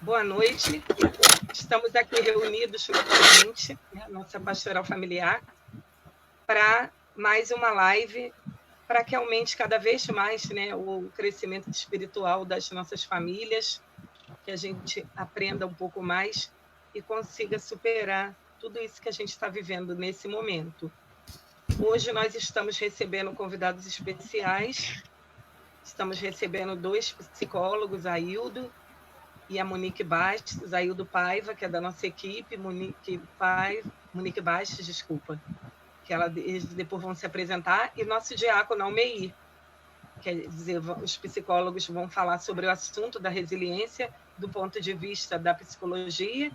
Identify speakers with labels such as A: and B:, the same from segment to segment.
A: Boa noite. Estamos aqui reunidos novamente, nossa pastoral familiar, para mais uma live, para que aumente cada vez mais o crescimento espiritual das nossas famílias, que a gente aprenda um pouco mais e consiga superar tudo isso que a gente está vivendo nesse momento. Hoje nós estamos recebendo convidados especiais, estamos recebendo 2 psicólogos, a Hildo e a Monique Bastos, a Hildo Paiva, que é da nossa equipe, Monique Bastos, desculpa, que eles depois vão se apresentar, e nosso diácono Almeir, quer dizer, os psicólogos vão falar sobre o assunto da resiliência do ponto de vista da psicologia,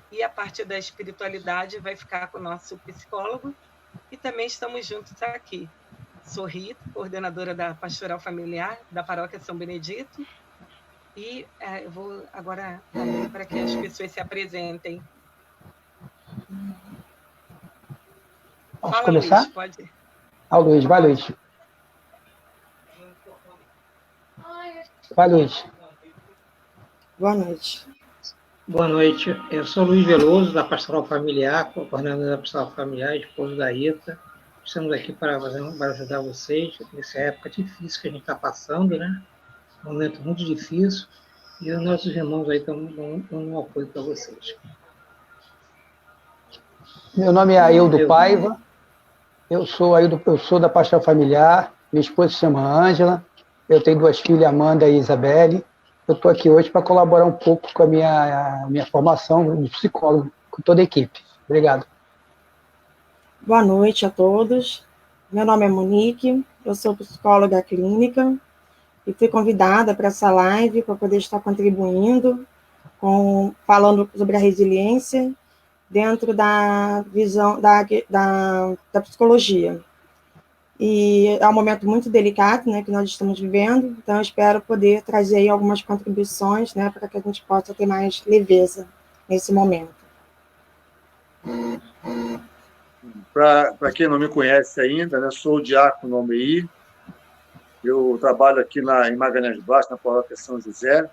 A: e a parte da espiritualidade vai ficar com o nosso psicólogo, e também estamos juntos aqui. Sou Rita, coordenadora da Pastoral Familiar da Paróquia São Benedito, e eu vou agora dar para que as pessoas se apresentem.
B: Posso começar?
A: Luiz, pode.
B: Luiz, vai, Luiz. Vai, Luiz.
C: Boa noite.
D: Boa noite. Eu sou Luiz Veloso, da Pastoral Familiar, coordenador da Pastoral Familiar, esposo da Rita. Estamos aqui para ajudar vocês nessa época difícil que a gente está passando, né? Um momento muito difícil. E os nossos irmãos aí estão dando um apoio para vocês.
B: Meu nome é Hildo Paiva. Eu sou da Pastoral Familiar. Minha esposa se chama Ângela. Eu tenho 2 filhas, Amanda e Isabelle. Eu estou aqui hoje para colaborar um pouco com a minha formação de psicólogo, com toda a equipe. Obrigado.
C: Boa noite a todos. Meu nome é Monique, eu sou psicóloga clínica e fui convidada para essa live para poder estar contribuindo, falando sobre a resiliência dentro da visão da psicologia. E é um momento muito delicado, né, que nós estamos vivendo, então eu espero poder trazer aí algumas contribuições, né, para que a gente possa ter mais leveza nesse momento.
E: Para quem não me conhece ainda, né, sou o diácono Almeir. Eu trabalho aqui em Magalhães Baixo, na paróquia São José.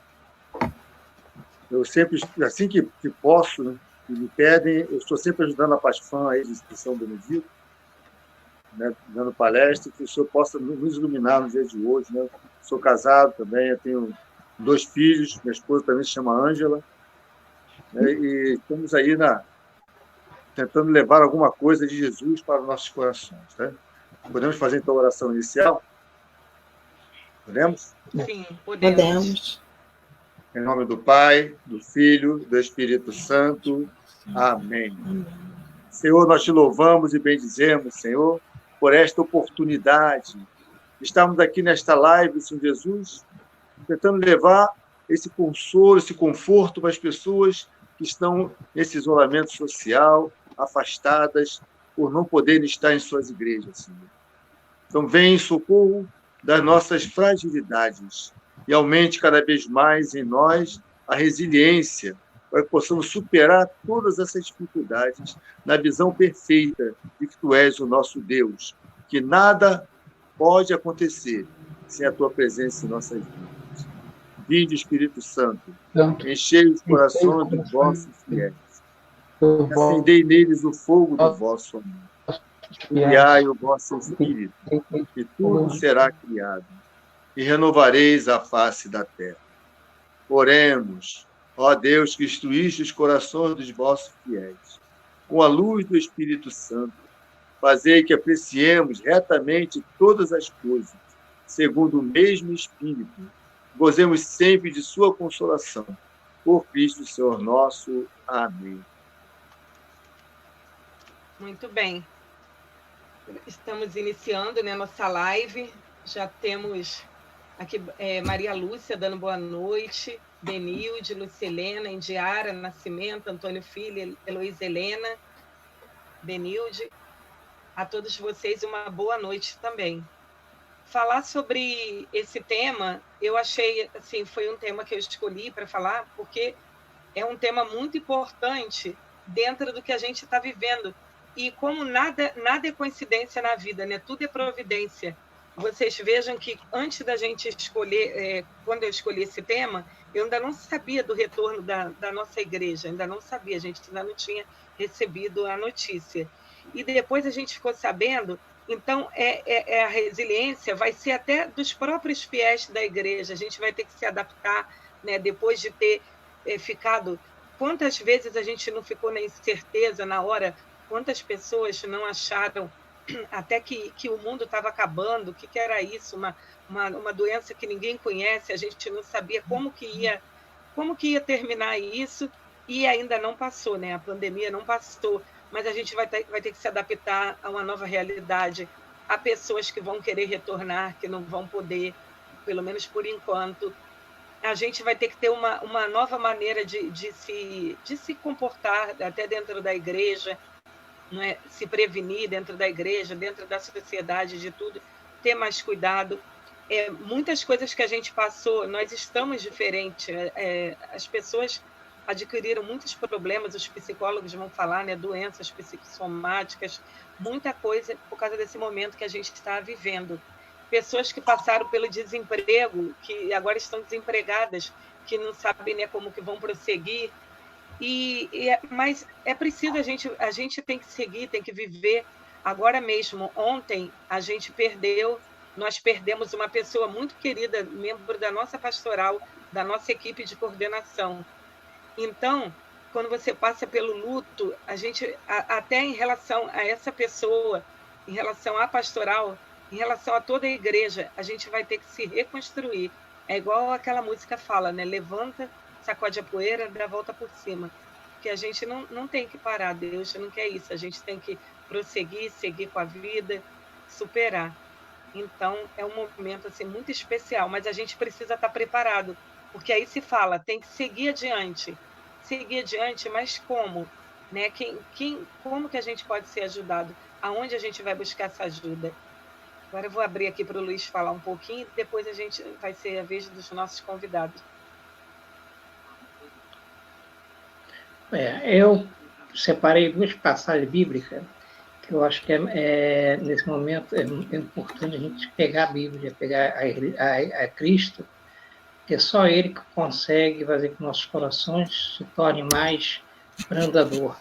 E: Eu sempre, assim que posso, né, que me pedem, eu estou sempre ajudando a Pasfam aí de São Benedito, né, dando palestra, que o senhor possa nos iluminar no dia de hoje. Né? Eu sou casado também, eu tenho 2 filhos, minha esposa também se chama Ângela, né, e estamos aí tentando levar alguma coisa de Jesus para os nossos corações. Né? Podemos fazer então a oração inicial? Podemos?
A: Sim, podemos.
E: Em nome do Pai, do Filho, do Espírito Santo. Amém. Senhor, nós te louvamos e bendizemos, Senhor, por esta oportunidade. Estamos aqui nesta live, Senhor Jesus, tentando levar esse consolo, esse conforto para as pessoas que estão nesse isolamento social, afastadas, por não poderem estar em suas igrejas, Senhor. Então, vem em socorro das nossas fragilidades e aumente cada vez mais em nós a resiliência, para que possamos superar todas essas dificuldades na visão perfeita de que Tu és o nosso Deus, que nada pode acontecer sem a Tua presença em nossas vidas. Vinde, Espírito Santo, enchei os corações dos vossos fiéis, acendei neles o fogo do vosso amor, criai o vosso Espírito, e tudo será criado, e renovareis a face da terra. Oremos. Ó Deus, que instruíste os corações dos vossos fiéis, com a luz do Espírito Santo, fazei que apreciemos retamente todas as coisas, segundo o mesmo Espírito, gozemos sempre de sua consolação. Por Cristo, Senhor nosso. Amém.
A: Muito bem. Estamos iniciando, né, nossa live. Já temos aqui Maria Lúcia dando boa noite, Benilde, Lucilena, Indiara, Nascimento, Antônio Filho, Heloísa Helena, Benilde. A todos vocês uma boa noite também. Falar sobre esse tema, eu achei, assim, foi um tema que eu escolhi para falar, porque é um tema muito importante dentro do que a gente está vivendo. E como nada é coincidência na vida, né? Tudo é providência. vocês vejam que antes da gente escolher, quando eu escolhi esse tema, eu ainda não sabia do retorno da nossa igreja, ainda não sabia, a gente ainda não tinha recebido a notícia. E depois a gente ficou sabendo, então a resiliência vai ser até dos próprios fiéis da igreja, a gente vai ter que se adaptar, né, depois de ter ficado... Quantas vezes a gente não ficou na incerteza na hora, quantas pessoas não acharam até que o mundo estava acabando, o que era isso, uma doença que ninguém conhece, a gente não sabia como que ia terminar isso, e ainda não passou, né? A pandemia não passou, mas a gente vai ter que se adaptar a uma nova realidade. Há pessoas que vão querer retornar, que não vão poder, pelo menos por enquanto. A gente vai ter que ter uma nova maneira de se comportar até dentro da igreja, né? Se prevenir dentro da igreja, dentro da sociedade, de tudo, ter mais cuidado. Muitas coisas que a gente passou, nós estamos diferentes. As pessoas adquiriram muitos problemas, os psicólogos vão falar, né? Doenças psicossomáticas, muita coisa por causa desse momento que a gente está vivendo. Pessoas que passaram pelo desemprego, que agora estão desempregadas, que não sabem, né, como que vão prosseguir. Mas é preciso, a gente tem que seguir, tem que viver. Agora mesmo, ontem, nós perdemos uma pessoa muito querida, membro da nossa pastoral, da nossa equipe de coordenação. Então, quando você passa pelo luto, até em relação a essa pessoa, em relação à pastoral, em relação a toda a igreja, a gente vai ter que se reconstruir. É igual aquela música fala, né? Levanta, sacode a poeira, dá a volta por cima. Porque a gente não tem que parar, Deus não quer isso. A gente tem que prosseguir, seguir com a vida, superar. Então, é um momento assim, muito especial, mas a gente precisa estar preparado, porque aí se fala, tem que seguir adiante. Seguir adiante, mas como? Né? Como que a gente pode ser ajudado? Aonde a gente vai buscar essa ajuda? Agora eu vou abrir aqui para o Luiz falar um pouquinho, e depois vai ser a vez dos nossos convidados.
D: Eu separei duas passagens bíblicas que eu acho que nesse momento é importante a gente pegar a Bíblia, pegar a Cristo, que é só Ele que consegue fazer com que nossos corações se tornem mais brandador.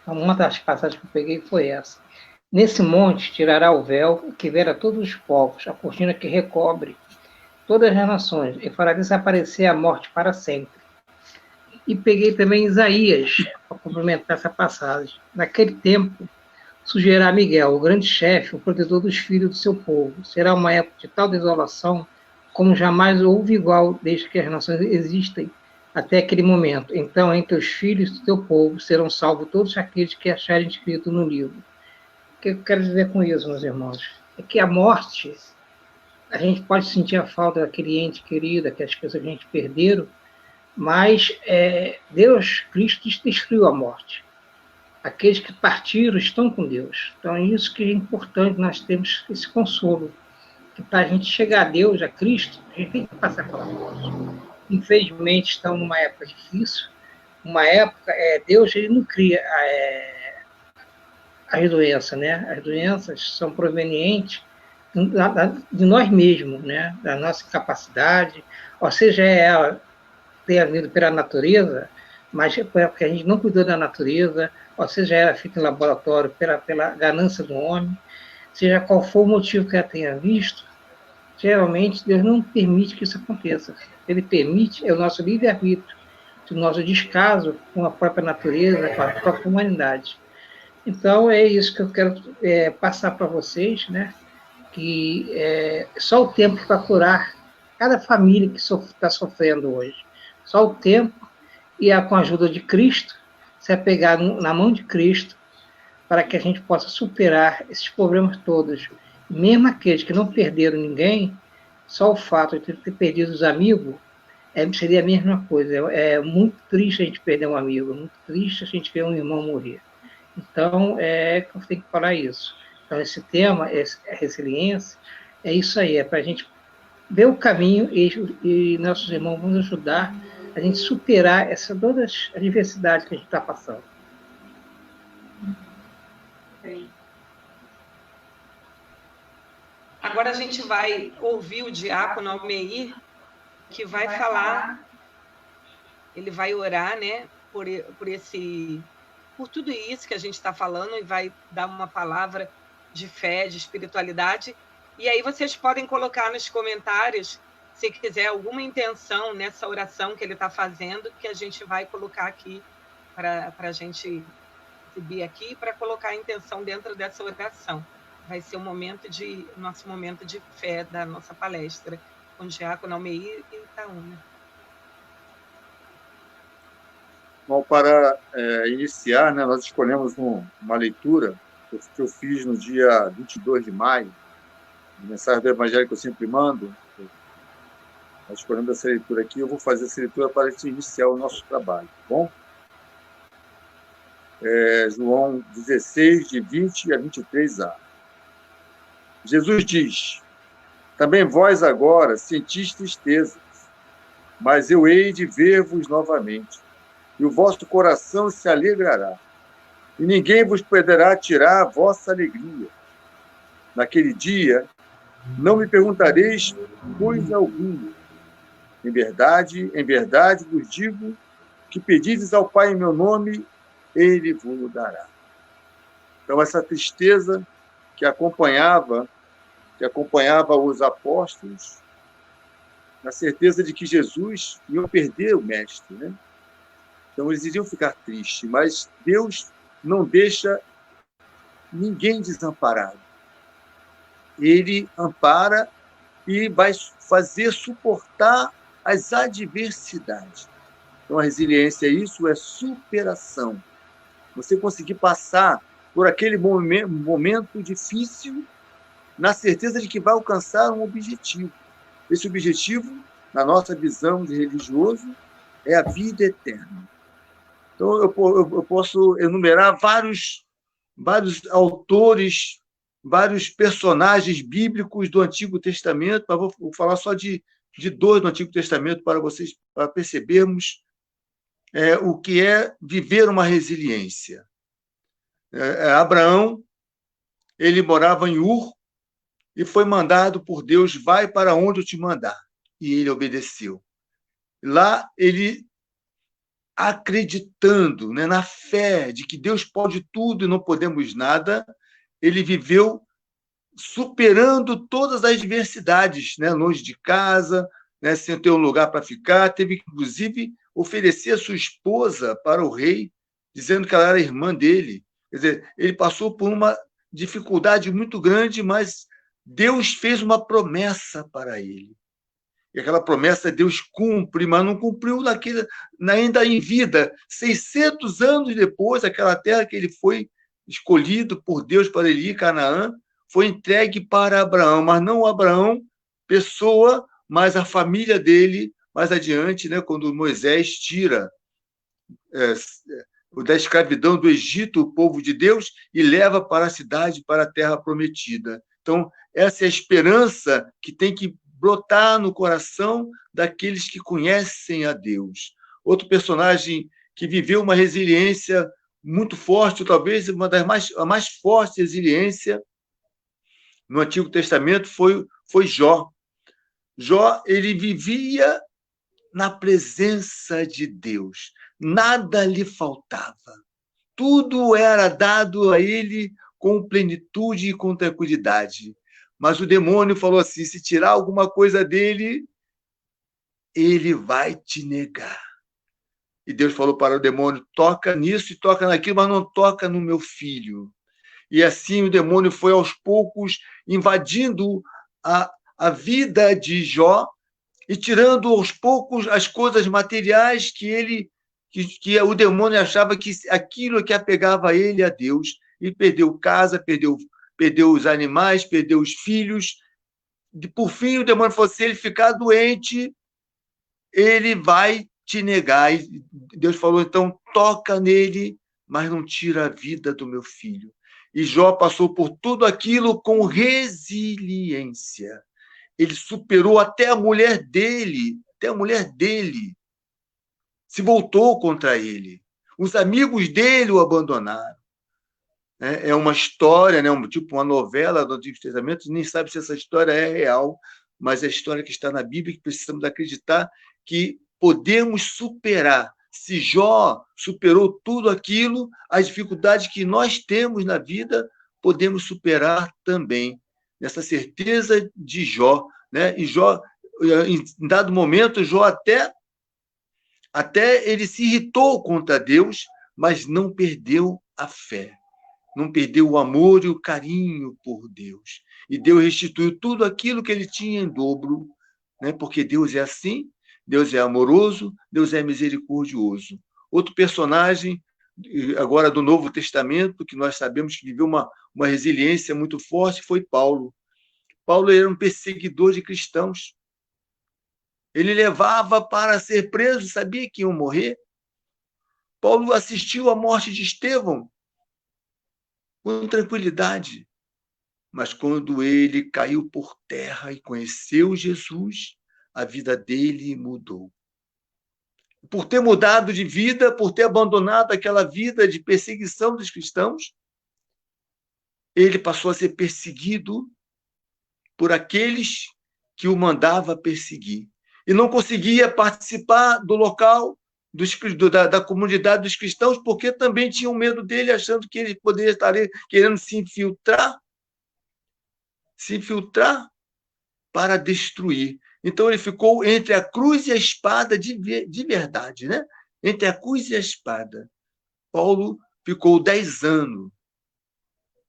D: Então, uma das passagens que eu peguei foi essa. Nesse monte tirará o véu que vera todos os povos, a cortina que recobre todas as nações, e fará desaparecer a morte para sempre. E peguei também Isaías, para complementar essa passagem. Naquele tempo, surgirá Miguel, o grande chefe, o protetor dos filhos do seu povo. Será uma época de tal desolação como jamais houve igual desde que as nações existem até aquele momento. Então, entre os filhos do teu povo serão salvos todos aqueles que acharem escrito no livro. O que eu quero dizer com isso, meus irmãos? É que a morte, a gente pode sentir a falta daquele ente querido, aquelas pessoas que a gente perderam, mas Deus, Cristo, destruiu a morte. Aqueles que partiram estão com Deus. Então, é isso que é importante, nós temos esse consolo. Que para a gente chegar a Deus, a Cristo, a gente tem que passar pela morte. Infelizmente, estamos numa época difícil, uma época, Deus ele não cria as doenças, né? As doenças são provenientes de nós mesmos, né? Da nossa capacidade, ou seja, ela ter vindo pela natureza, mas é porque a gente não cuidou da natureza, ou seja, ela fica em laboratório pela ganância do homem, seja qual for o motivo que ela tenha visto, geralmente Deus não permite que isso aconteça. Ele permite, é o nosso livre-arbítrio, o nosso descaso com a própria natureza, com a própria humanidade. Então, é isso que eu quero passar para vocês, né? Que só o tempo para curar cada família que está sofrendo hoje. Só o tempo e com a ajuda de Cristo, se apegar na mão de Cristo, para que a gente possa superar esses problemas todos. Mesmo aqueles que não perderam ninguém, só o fato de ter perdido os amigos seria a mesma coisa. É muito triste a gente perder um amigo, muito triste a gente ver um irmão morrer. Então, eu tenho que falar isso. Então, esse tema, a resiliência, é isso aí, é para a gente ver o caminho e nossos irmãos vão nos ajudar a gente superar todas as adversidades que a gente está passando.
A: Agora a gente vai ouvir o diácono Almeir, que vai falar, ele vai orar, né, por tudo isso que a gente está falando, e vai dar uma palavra de fé, de espiritualidade. E aí vocês podem colocar nos comentários, se quiser, alguma intenção nessa oração que ele está fazendo, que a gente vai colocar aqui para a gente exibir aqui, para colocar a intenção dentro dessa oração. Vai ser nosso momento de fé da nossa palestra, com o diácono Almeir e Itaúna.
E: Bom, para iniciar, né, nós escolhemos uma leitura que eu fiz no dia 22 de maio, a mensagem do Evangelho que eu sempre mando. Nós escolhemos essa leitura aqui, eu vou fazer essa leitura para a gente iniciar o nosso trabalho, tá bom? João 16, de 20 a 23a. Jesus diz: também vós agora sentis tristezas, mas eu hei de ver-vos novamente, e o vosso coração se alegrará, e ninguém vos poderá tirar a vossa alegria. Naquele dia, não me perguntareis coisa alguma. Em verdade vos digo que pedides ao Pai em meu nome, Ele vos dará. Então, essa tristeza que acompanhava os apóstolos, na certeza de que Jesus ia perder o mestre, né? Então, eles iriam ficar tristes, mas Deus não deixa ninguém desamparado. Ele ampara e vai fazer suportar as adversidades. Então, a resiliência, isso é superação. Você conseguir passar por aquele momento difícil na certeza de que vai alcançar um objetivo. Esse objetivo, na nossa visão de religioso, é a vida eterna. Então, eu posso enumerar vários autores, vários personagens bíblicos do Antigo Testamento, mas vou falar só de dois do Antigo Testamento para vocês, para percebermos o que é viver uma resiliência. Abraão, ele morava em Ur e foi mandado por Deus: vai para onde eu te mandar. E ele obedeceu. Lá ele, acreditando, né, na fé de que Deus pode tudo e não podemos nada, ele viveu superando todas as adversidades, né, longe de casa, né, sem ter um lugar para ficar. Teve que, inclusive, oferecer a sua esposa para o rei, dizendo que ela era irmã dele. Quer dizer, ele passou por uma dificuldade muito grande, mas Deus fez uma promessa para ele. E aquela promessa Deus cumpre, mas não cumpriu ainda em vida. 600 anos depois, aquela terra que ele foi escolhido por Deus para ele ir, Canaã, foi entregue para Abraão, mas não Abraão, pessoa, mas a família dele, mais adiante, né, quando Moisés tira da escravidão do Egito o povo de Deus e leva para a cidade, para a terra prometida. Então, essa é a esperança que tem que brotar no coração daqueles que conhecem a Deus. Outro personagem que viveu uma resiliência muito forte, talvez a mais forte resiliência no Antigo Testamento foi Jó. Jó, ele vivia na presença de Deus. Nada lhe faltava. Tudo era dado a ele com plenitude e com tranquilidade. Mas o demônio falou assim: se tirar alguma coisa dele, ele vai te negar. E Deus falou para o demônio: toca nisso e toca naquilo, mas não toca no meu filho. E assim o demônio foi aos poucos invadindo a vida de Jó e tirando aos poucos as coisas materiais que o demônio achava que aquilo que apegava a ele, a Deus. Ele perdeu casa, perdeu os animais, perdeu os filhos. Por fim, o demônio falou: se ele ficar doente, ele vai te negar. E Deus falou: então, toca nele, mas não tira a vida do meu filho. E Jó passou por tudo aquilo com resiliência. Ele superou até a mulher dele se voltou contra ele. Os amigos dele o abandonaram. né? É uma história, né? Tipo uma novela do Antigo Testamento, nem sabe se essa história é real, mas é a história que está na Bíblia, que precisamos acreditar que podemos superar. Se Jó superou tudo aquilo, as dificuldades que nós temos na vida, podemos superar também. Nessa certeza de Jó, né? E Jó, em dado momento, Jó até ele se irritou contra Deus, mas não perdeu a fé, não perdeu o amor e o carinho por Deus. E Deus restituiu tudo aquilo que ele tinha em dobro, né? Porque Deus é assim, Deus é amoroso, Deus é misericordioso. Outro personagem, agora do Novo Testamento, que nós sabemos que viveu uma resiliência muito forte, foi Paulo. Paulo era um perseguidor de cristãos. Ele levava para ser preso, sabia que iam morrer. Paulo assistiu à morte de Estevão com tranquilidade. Mas quando ele caiu por terra e conheceu Jesus, a vida dele mudou. Por ter mudado de vida, por ter abandonado aquela vida de perseguição dos cristãos, ele passou a ser perseguido por aqueles que o mandava perseguir. E não conseguia participar do local da comunidade dos cristãos, porque também tinham medo dele, achando que ele poderia estar querendo se infiltrar para destruir. Então ele ficou entre a cruz e a espada de verdade, né? Entre a cruz e a espada. Paulo ficou 10 anos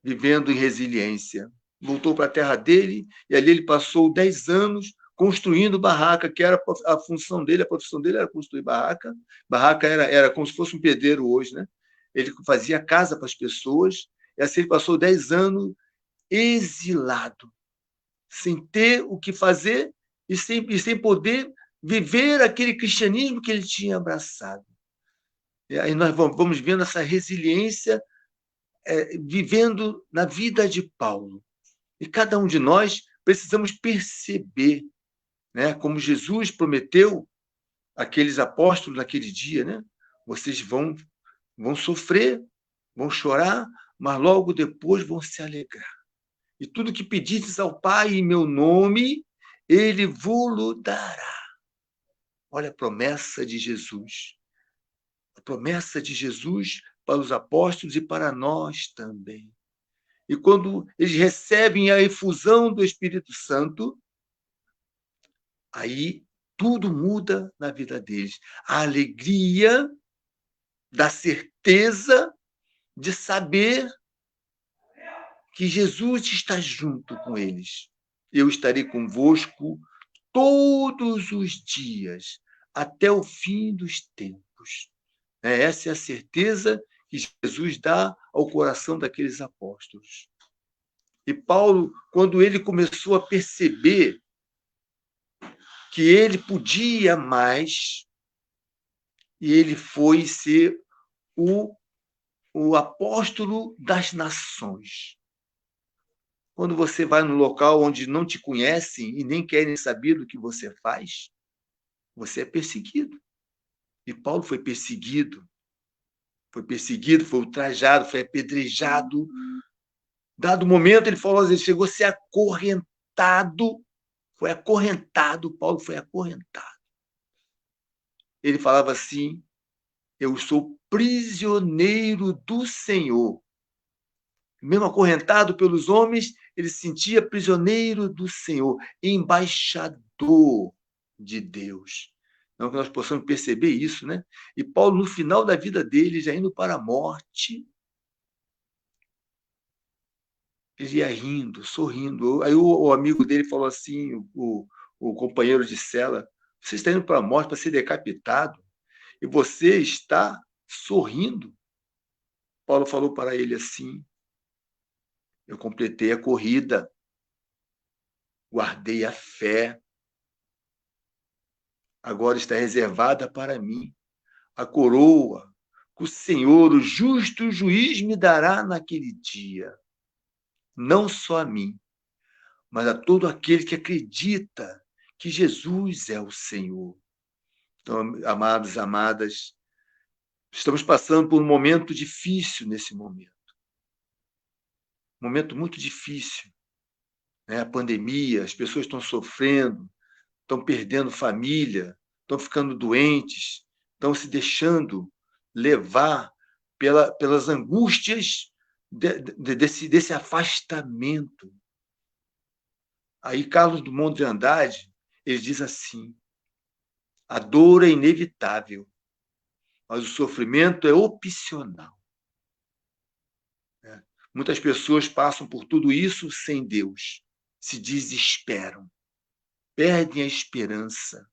E: vivendo em resiliência. Voltou para a terra dele e ali ele passou 10 anos construindo barraca, que era a função dele, a profissão dele era construir barraca. Barraca era como se fosse um pedreiro hoje, né? Ele fazia casa para as pessoas, e assim ele passou 10 anos exilado, sem ter o que fazer e sem poder viver aquele cristianismo que ele tinha abraçado. E aí nós vamos vendo essa resiliência vivendo na vida de Paulo. E cada um de nós precisamos perceber, né, como Jesus prometeu àqueles apóstolos naquele dia, né? Vocês vão sofrer, vão chorar, mas logo depois vão se alegrar. E tudo que pedistes ao Pai em meu nome, ele vos dará. Olha a promessa de Jesus. A promessa de Jesus para os apóstolos e para nós também. E quando eles recebem a efusão do Espírito Santo, aí tudo muda na vida deles. A alegria da certeza de saber que Jesus está junto com eles. Eu estarei convosco todos os dias, até o fim dos tempos. Essa é a certeza que Jesus dá ao coração daqueles apóstolos. E Paulo, quando ele começou a perceber que ele podia mais, e ele foi ser o apóstolo das nações. Quando você vai num local onde não te conhecem e nem querem saber do que você faz, você é perseguido. E Paulo foi perseguido, foi ultrajado, foi apedrejado. Dado momento, ele falou, ele chegou a ser acorrentado, Paulo foi acorrentado. Ele falava assim, eu sou prisioneiro do Senhor. Mesmo acorrentado pelos homens, ele se sentia prisioneiro do Senhor, embaixador de Deus. Então, que nós possamos perceber isso, né? E Paulo, no final da vida dele, já indo para a morte, ele ia rindo, sorrindo. Aí o amigo dele falou assim, o companheiro de cela, você está indo para a morte para ser decapitado e você está sorrindo. Paulo falou para ele assim, eu completei a corrida, guardei a fé, agora está reservada para mim a coroa que o Senhor, o justo juiz, me dará naquele dia. Não só a mim, mas a todo aquele que acredita que Jesus é o Senhor. Então, amados, amadas, estamos passando por um momento difícil nesse momento. momento muito difícil, né? A pandemia, as pessoas estão sofrendo, estão perdendo família, estão ficando doentes, estão se deixando levar pelas angústias desse afastamento. Aí Carlos Drummond de Andrade, ele diz assim: a dor é inevitável, mas o sofrimento é opcional. Muitas pessoas passam por tudo isso sem Deus, se desesperam, perdem a esperança,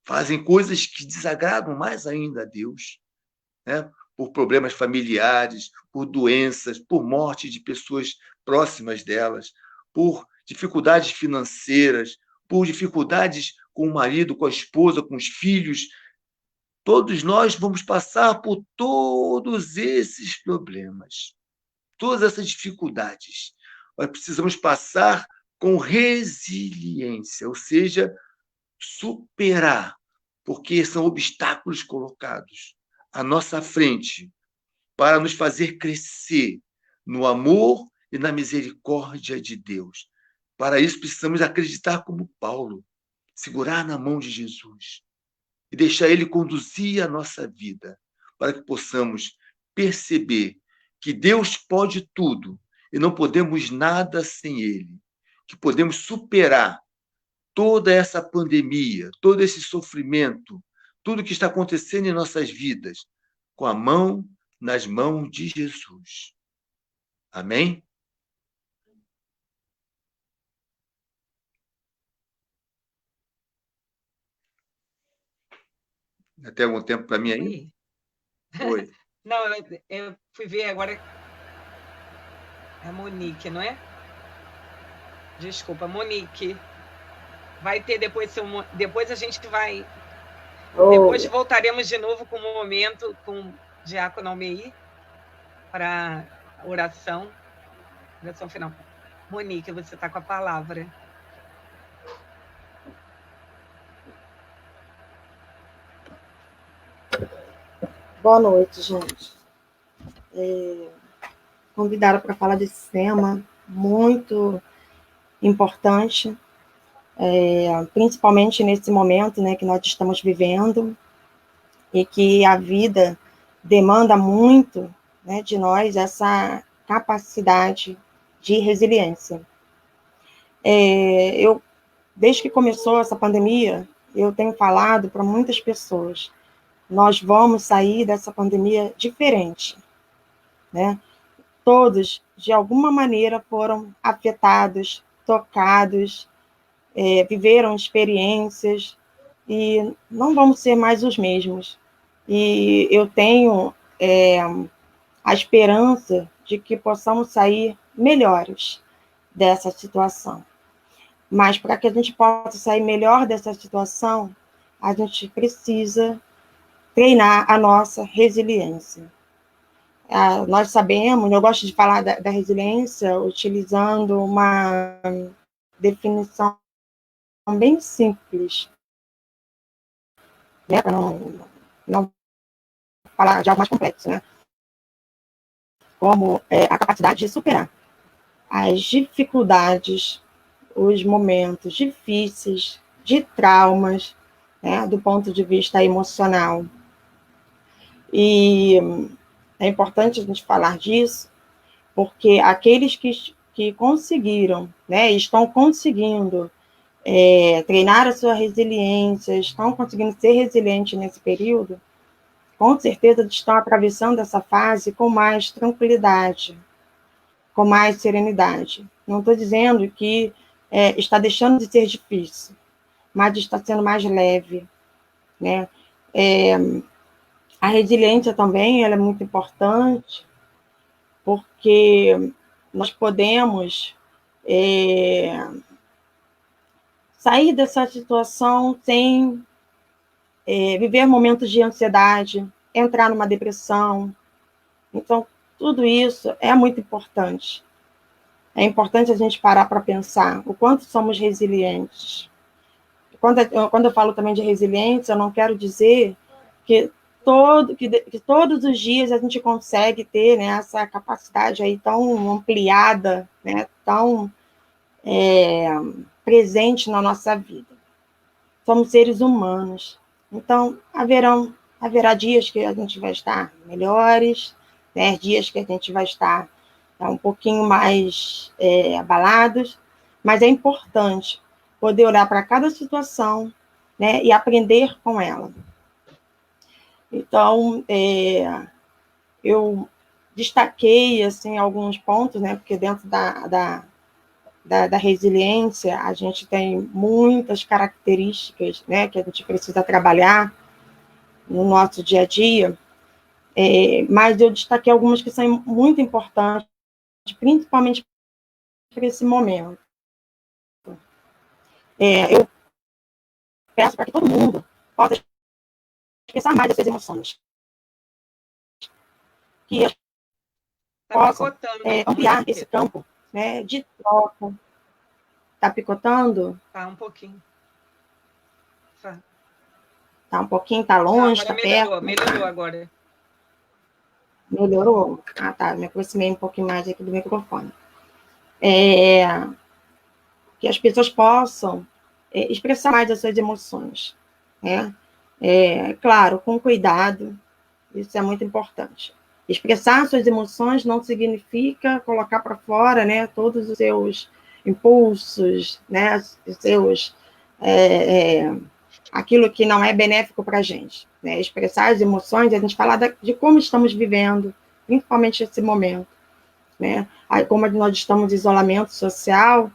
E: fazem coisas que desagradam mais ainda a Deus, né? Por problemas familiares, por doenças, por morte de pessoas próximas delas, por dificuldades financeiras, por dificuldades com o marido, com a esposa, com os filhos. Todos nós vamos passar por todos esses problemas, todas essas dificuldades. Nós precisamos passar com resiliência, ou seja, superar, porque são obstáculos colocados à nossa frente para nos fazer crescer no amor e na misericórdia de Deus. Para isso, precisamos acreditar como Paulo, segurar na mão de Jesus e deixar ele conduzir a nossa vida, para que possamos perceber que Deus pode tudo e não podemos nada sem ele, que podemos superar toda essa pandemia, todo esse sofrimento, tudo que está acontecendo em nossas vidas, com a mão nas mãos de Jesus. Amém? Tem algum tempo para mim aí?
A: Oi. Não, eu fui ver agora. É a Monique, não é? Desculpa, Monique. Vai ter depois a gente vai. Depois voltaremos de novo com o momento com o Diácono Almeir para oração final. Monique, você está com a palavra.
C: Boa noite, gente. Convidada para falar desse tema muito importante, principalmente nesse momento, né, que nós estamos vivendo, e que a vida demanda muito, né, de nós essa capacidade de resiliência. Desde que começou essa pandemia, eu tenho falado para muitas pessoas, nós vamos sair dessa pandemia diferente, né? Todos, de alguma maneira, foram afetados, tocados, viveram experiências, e não vamos ser mais os mesmos. E eu tenho a esperança de que possamos sair melhores dessa situação. Mas para que a gente possa sair melhor dessa situação, a gente precisa treinar a nossa resiliência. Nós sabemos, eu gosto de falar da resiliência utilizando uma definição bem simples, né, para não falar de algo mais complexo, né? Como a capacidade de superar as dificuldades, os momentos difíceis, de traumas, né, do ponto de vista emocional. E é importante a gente falar disso, porque aqueles que conseguiram, né, estão conseguindo treinar a sua resiliência, estão conseguindo ser resilientes nesse período, com certeza estão atravessando essa fase com mais tranquilidade, com mais serenidade. Não estou dizendo que está deixando de ser difícil, mas está sendo mais leve, né? A resiliência também ela é muito importante, porque nós podemos sair dessa situação sem viver momentos de ansiedade, entrar numa depressão. Então, tudo isso é muito importante. É importante a gente parar para pensar o quanto somos resilientes. Quando eu falo também de resiliência, eu não quero dizer que que todos os dias a gente consegue ter, né, essa capacidade aí tão ampliada, né, tão presente na nossa vida. Somos seres humanos. Então, haverá dias que a gente vai estar melhores, né, dias que a gente vai estar um pouquinho mais abalados, mas é importante poder olhar para cada situação, né, e aprender com ela. Então, eu destaquei assim, alguns pontos, né, porque dentro da resiliência a gente tem muitas características, né, que a gente precisa trabalhar no nosso dia a dia, mas eu destaquei algumas que são muito importantes, principalmente para esse momento. Eu peço para que todo mundo possa expressar mais as suas emoções, que possam ampliar esse campo, né, de troca. Está picotando?
A: Tá um pouquinho.
C: Tá um pouquinho, tá longe, tá perto?
A: Melhorou agora.
C: Melhorou? Ah, tá, me aproximei um pouquinho mais aqui do microfone. Que as pessoas possam expressar mais as suas emoções, né? Claro, com cuidado, isso é muito importante. Expressar suas emoções não significa colocar para fora, né, todos os seus impulsos, né, os seus aquilo que não é benéfico para a gente, né? Expressar as emoções, a gente falar de como estamos vivendo, principalmente esse momento, né? Aí, como nós estamos em isolamento social,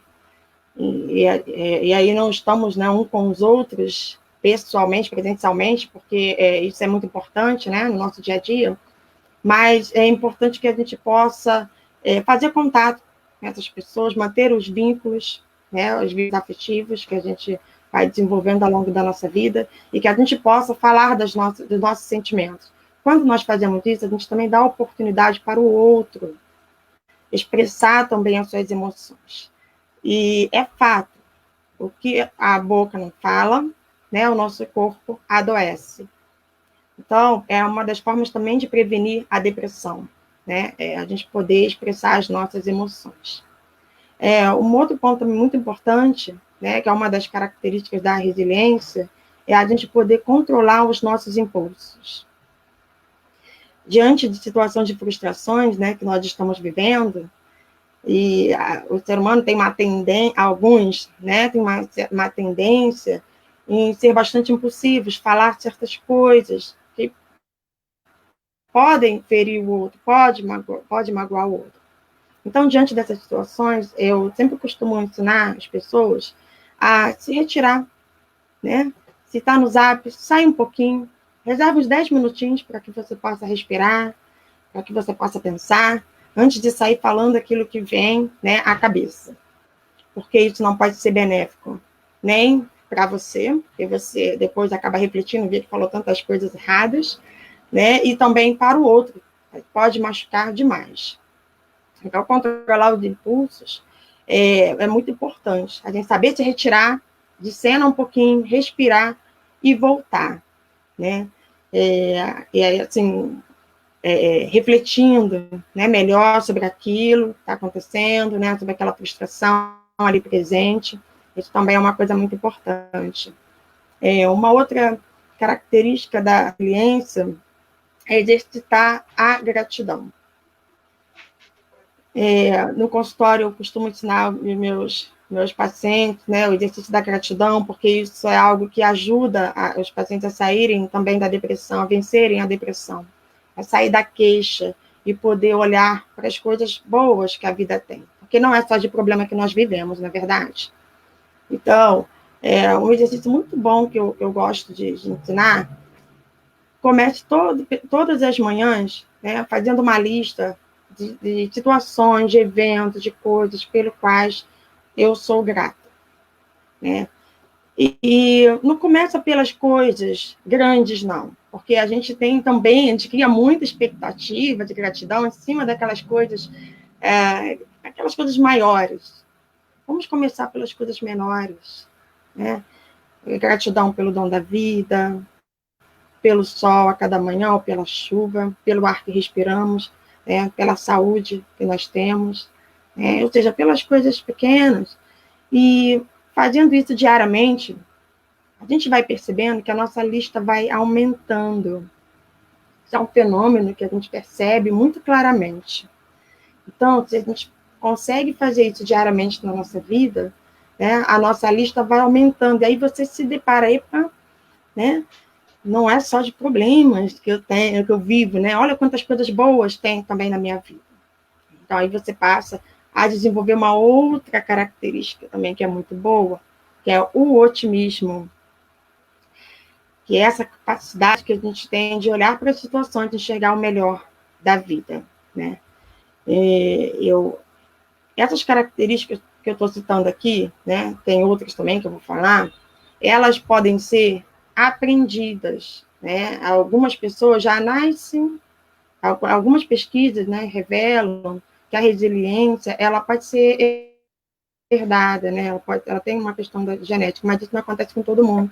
C: e aí não estamos, né, um com os outros, pessoalmente, presencialmente, porque isso é muito importante, né, no nosso dia a dia, mas é importante que a gente possa fazer contato com essas pessoas, manter os vínculos, né, os vínculos afetivos que a gente vai desenvolvendo ao longo da nossa vida, e que a gente possa falar dos nossos sentimentos. Quando nós fazemos isso, a gente também dá oportunidade para o outro expressar também as suas emoções. E é fato, o que a boca não fala, né, o nosso corpo adoece. Então, é uma das formas também de prevenir a depressão, né, a gente poder expressar as nossas emoções. Um outro ponto muito importante, né, que é uma das características da resiliência, é a gente poder controlar os nossos impulsos. Diante de situações de frustrações, né, que nós estamos vivendo, e o ser humano tem uma tendência, alguns, né, tem uma tendência em ser bastante impulsivos, falar certas coisas que podem ferir o outro, pode magoar o outro. Então, diante dessas situações, eu sempre costumo ensinar as pessoas a se retirar, né? Se está no Zap, sai um pouquinho, reserva uns 10 minutinhos para que você possa respirar, para que você possa pensar, antes de sair falando aquilo que vem, né, à cabeça. Porque isso não pode ser benéfico, nem para você, porque você depois acaba refletindo, vê que falou tantas coisas erradas, né, e também para o outro, pode machucar demais. Então, controlar os impulsos é muito importante. A gente saber se retirar de cena um pouquinho, respirar e voltar, né? E aí, assim, refletindo, né, melhor sobre aquilo que está acontecendo, né, sobre aquela frustração ali presente. Isso também é uma coisa muito importante. Uma outra característica da resiliência é exercitar a gratidão. No consultório, eu costumo ensinar os meus pacientes, né, o exercício da gratidão, porque isso é algo que ajuda os pacientes a saírem também da depressão, a vencerem a depressão, a sair da queixa e poder olhar para as coisas boas que a vida tem. Porque não é só de problema que nós vivemos, na verdade. Então, um exercício muito bom que eu gosto de ensinar, comece todas as manhãs, né, fazendo uma lista de situações, de eventos, de coisas pelos quais eu sou grata, né? E não começa pelas coisas grandes, não, porque a gente cria muita expectativa de gratidão em cima daquelas coisas, aquelas coisas maiores. Vamos começar pelas coisas menores, né? Gratidão pelo dom da vida, pelo sol a cada manhã, ou pela chuva, pelo ar que respiramos, né, pela saúde que nós temos, né, ou seja, pelas coisas pequenas. E fazendo isso diariamente, a gente vai percebendo que a nossa lista vai aumentando. Isso é um fenômeno que a gente percebe muito claramente. Então, se a gente consegue fazer isso diariamente na nossa vida, né, a nossa lista vai aumentando. E aí você se depara aí, né, não é só de problemas que eu tenho, que eu vivo, né? Olha quantas coisas boas tem também na minha vida. Então, aí você passa a desenvolver uma outra característica também que é muito boa, que é o otimismo, que é essa capacidade que a gente tem de olhar para as situações e enxergar o melhor da vida, né? Essas características que eu estou citando aqui, né, tem outras também que eu vou falar, elas podem ser aprendidas, né? Algumas pessoas já nascem, algumas pesquisas, né, revelam que a resiliência, ela pode ser herdada, né? Ela tem uma questão da genética, mas isso não acontece com todo mundo.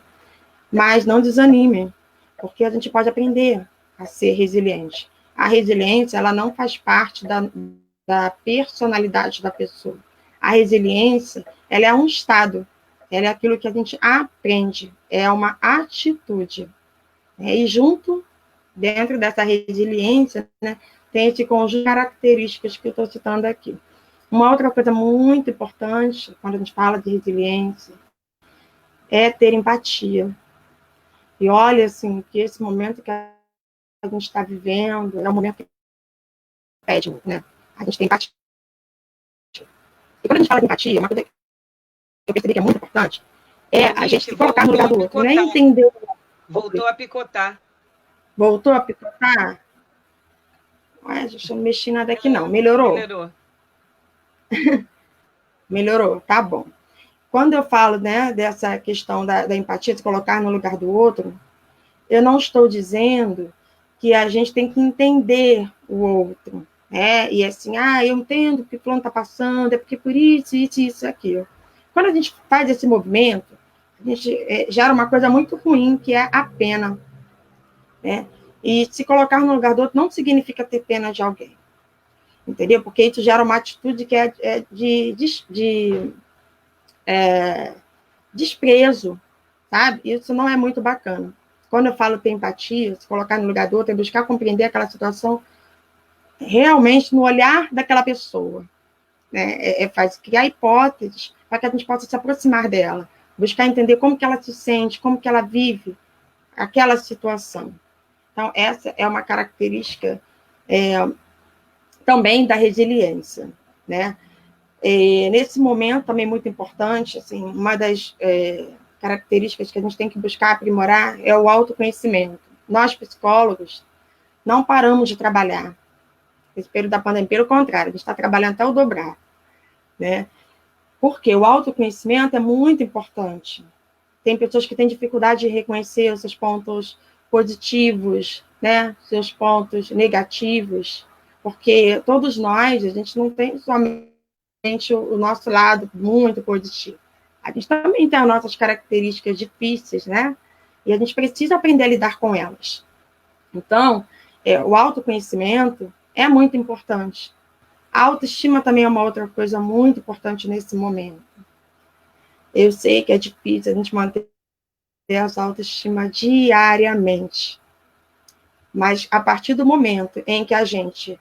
C: Mas não desanimem, porque a gente pode aprender a ser resiliente. A resiliência, ela não faz parte da personalidade da pessoa. A resiliência, ela é um estado, ela é aquilo que a gente aprende, é uma atitude. E junto, dentro dessa resiliência, né, tem esse conjunto de características que eu estou citando aqui. Uma outra coisa muito importante, quando a gente fala de resiliência, é ter empatia. E olha, assim, que esse momento que a gente está vivendo é um momento que pede, né? A gente tem empatia. E quando a gente fala de empatia, uma coisa que eu percebi que é muito importante é a gente se colocar no lugar do outro, não é entender.
A: Voltou a picotar.
C: Voltou a picotar? Mas deixa eu não mexer nada aqui, não. Melhorou?
A: Melhorou.
C: Melhorou, tá bom. Quando eu falo, né, dessa questão da empatia, de colocar no lugar do outro, eu não estou dizendo que a gente tem que entender o outro, né? E assim, eu entendo o que o fulano está passando, é porque por isso, aquilo. Quando a gente faz esse movimento, a gente gera uma coisa muito ruim, que é a pena, né? E se colocar no lugar do outro não significa ter pena de alguém, entendeu? Porque isso gera uma atitude que é de desprezo, sabe? Isso não é muito bacana. Quando eu falo ter empatia, se colocar no lugar do outro, é buscar compreender aquela situação realmente no olhar daquela pessoa, né? Faz criar hipóteses para que a gente possa se aproximar dela, buscar entender como que ela se sente, como que ela vive aquela situação. Então, essa é uma característica também da resiliência, né? Nesse momento, também muito importante, assim, uma das características que a gente tem que buscar aprimorar é o autoconhecimento. Nós, psicólogos, não paramos de trabalhar nesse período da pandemia, pelo contrário, a gente está trabalhando até o dobrar, né? Porque o autoconhecimento é muito importante. Tem pessoas que têm dificuldade de reconhecer os seus pontos positivos, né? Seus pontos negativos, porque todos nós, a gente não tem somente o nosso lado muito positivo. A gente também tem as nossas características difíceis, né? E a gente precisa aprender a lidar com elas. Então, o autoconhecimento é muito importante. A autoestima também é uma outra coisa muito importante nesse momento. Eu sei que é difícil a gente manter essa autoestima diariamente, mas a partir do momento em que a gente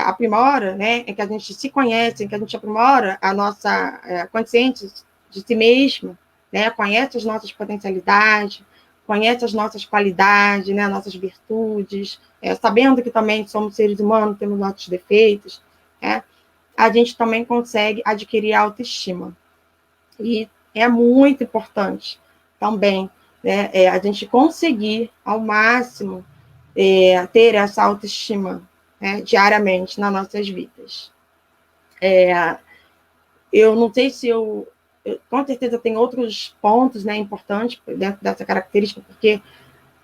C: aprimora, né, em que a gente se conhece, em que a gente aprimora a nossa consciência de si mesmo, né, conhece as nossas potencialidades, conhece as nossas qualidades, né, nossas virtudes, sabendo que também somos seres humanos, temos nossos defeitos, né, a gente também consegue adquirir autoestima. E é muito importante também, né, a gente conseguir ao máximo ter essa autoestima, né, diariamente nas nossas vidas. Eu não sei se eu com certeza tem outros pontos, né, importantes dentro dessa característica, porque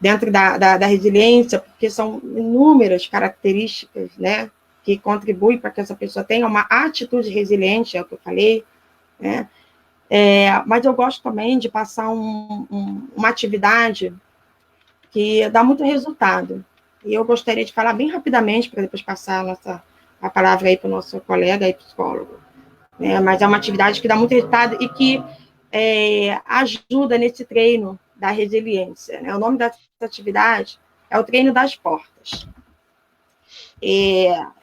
C: dentro da resiliência, porque são inúmeras características, né, que contribuem para que essa pessoa tenha uma atitude resiliente, é o que eu falei, né? Mas eu gosto também de passar uma atividade que dá muito resultado. E eu gostaria de falar bem rapidamente, para depois passar a palavra aí para o nosso colega aí, psicólogo. Mas é uma atividade que dá muito resultado e que ajuda nesse treino da resiliência. Né? O nome dessa atividade é o treino das portas.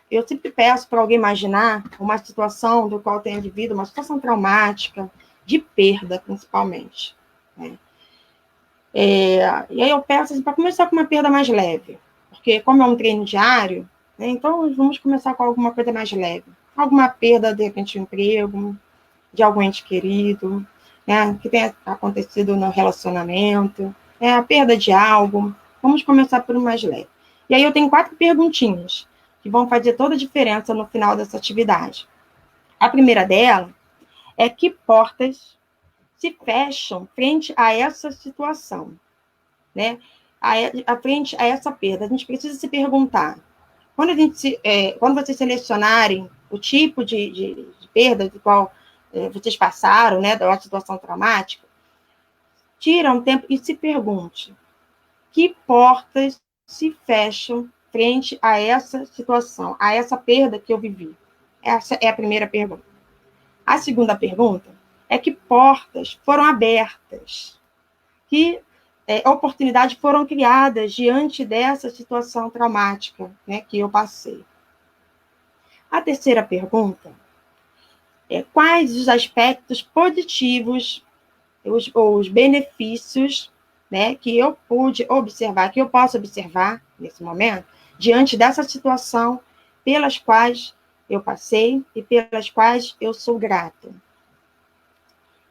C: Eu sempre peço para alguém imaginar uma situação do qual tenha vivido, uma situação traumática, de perda, principalmente. Né? E aí eu peço assim, para começar com uma perda mais leve, porque como é um treino diário, né, então vamos começar com alguma coisa mais leve. Alguma perda, de repente, de um emprego, de algum ente querido, né, que tenha acontecido no relacionamento, a perda de algo. Vamos começar por um mais leve. E aí eu tenho 4 perguntinhas que vão fazer toda a diferença no final dessa atividade. A primeira dela é: que portas se fecham frente a essa situação, né? Frente a essa perda? A gente precisa se perguntar. Quando vocês selecionarem o tipo de perda do qual vocês passaram, né, da situação traumática, tira um tempo e se pergunte: que portas se fecham frente a essa situação, a essa perda que eu vivi? Essa é a primeira pergunta. A segunda pergunta é: que portas foram abertas? Que oportunidades foram criadas diante dessa situação traumática, né, que eu passei? A terceira pergunta é: quais os aspectos positivos, os benefícios, né, que eu pude observar, que eu posso observar nesse momento, diante dessa situação pelas quais eu passei e pelas quais eu sou grato?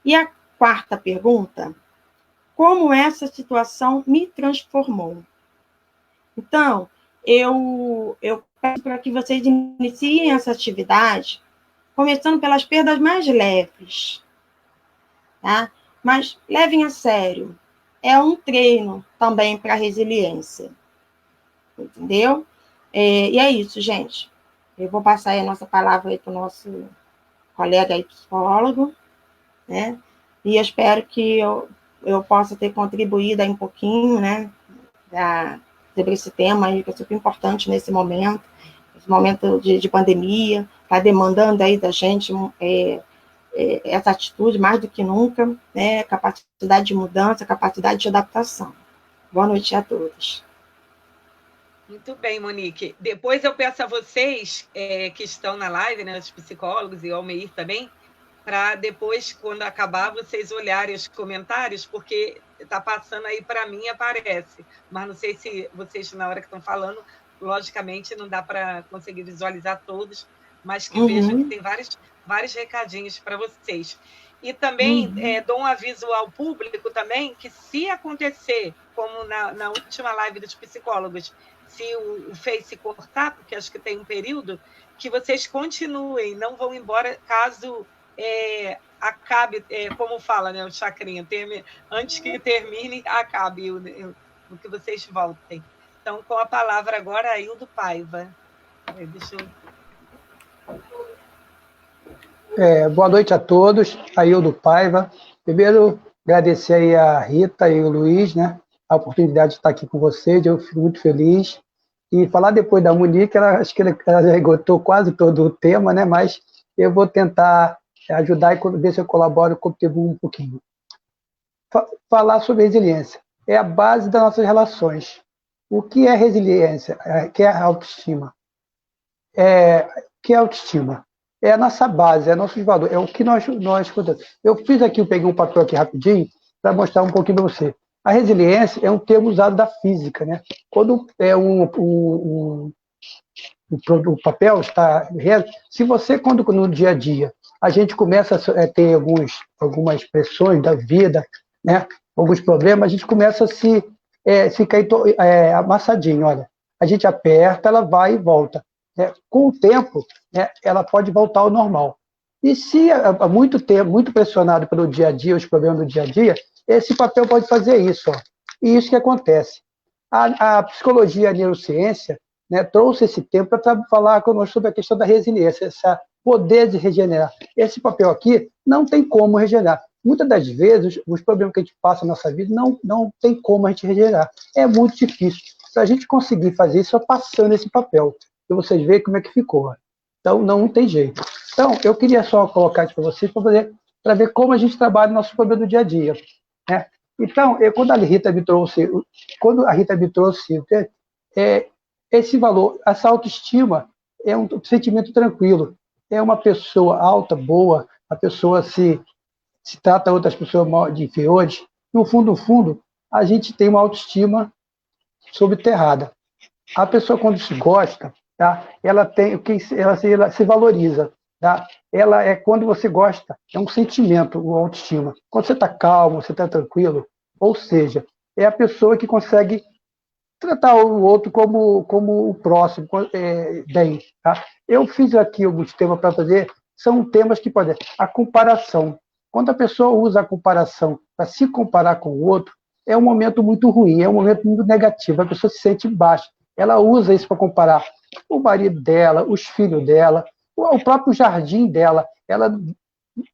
C: E a quarta pergunta: como essa situação me transformou? Então, eu peço para que vocês iniciem essa atividade começando pelas perdas mais leves, tá? Mas levem a sério. É um treino também para a resiliência. Entendeu? E é isso, gente. Eu vou passar aí a nossa palavra para o nosso colega aí, psicólogo, né? E eu espero que eu possa ter contribuído aí um pouquinho, né, sobre esse tema aí, que é super importante nesse momento de pandemia, está demandando aí da gente essa atitude mais do que nunca, né, capacidade de mudança, capacidade de adaptação. Boa noite a todos.
A: Muito bem, Monique. Depois eu peço a vocês que estão na live, né, os psicólogos e o Almeir também, para depois, quando acabar, vocês olharem os comentários, porque está passando aí para mim e aparece. Mas não sei se vocês, na hora que estão falando, logicamente não dá para conseguir visualizar todos, mas que vejam que tem vários recadinhos para vocês. E também dou um aviso ao público também, que se acontecer, como na última live dos psicólogos, se o Face cortar, porque acho que tem um período, que vocês continuem, não vão embora caso acabe, como fala, né, o Chacrinha, antes que termine, acabe o que vocês voltem. Então, com a palavra agora, Aildo Paiva.
B: Boa noite a todos, Aildo Paiva. Primeiro, agradecer aí a Rita e o Luiz, né, a oportunidade de estar aqui com vocês, eu fico muito feliz. E falar depois da Monique, acho que ela já esgotou quase todo o tema, né, mas eu vou tentar ajudar e ver se eu colaboro, contribuo um pouquinho. Falar sobre resiliência. É a base das nossas relações. O que é resiliência? O que é autoestima? O que é autoestima? É a nossa base, é nossos valores, é o que nós eu fiz aqui, eu peguei um papel aqui rapidinho para mostrar um pouquinho para você. A resiliência é um termo usado da física, né? Quando o papel está reto, se você, quando no dia a dia a gente começa a ter algumas pressões da vida, né? Alguns problemas, a gente começa a ficar amassadinho, olha. A gente aperta, ela vai e volta. Com o tempo, né, ela pode voltar ao normal. E se há muito tempo, muito pressionado pelo dia a dia, os problemas do dia a dia, esse papel pode fazer isso. Ó. E isso que acontece. A psicologia e a neurociência, né, trouxe esse tempo para falar conosco sobre a questão da resiliência, esse poder de regenerar. Esse papel aqui não tem como regenerar. muitas das vezes, os problemas que a gente passa na nossa vida não tem como a gente regenerar. É muito difícil. Para a gente conseguir fazer isso, só passando esse papel. E vocês veem como é que ficou. Então, não tem jeito. Então, eu queria só colocar isso para vocês, para ver como a gente trabalha o nosso problema do dia a dia. Né? Então, quando a Rita me trouxe esse valor, essa autoestima é um sentimento tranquilo. É uma pessoa alta, boa, a pessoa se trata outras pessoas de inferiores. No fundo, a gente tem uma autoestima subterrada. A pessoa, quando se gosta, tá? ela se valoriza. Tá? Quando você gosta, é um sentimento, a autoestima. Quando você está calmo, você está tranquilo, ou seja, é a pessoa que consegue tratar o outro como o próximo, bem. Tá? Eu fiz aqui alguns temas para fazer, são temas que podem... A comparação. Quando a pessoa usa a comparação para se comparar com o outro, é um momento muito ruim, é um momento muito negativo, a pessoa se sente baixa. Ela usa isso para comparar o marido dela, os filhos dela, o próprio jardim dela. Ela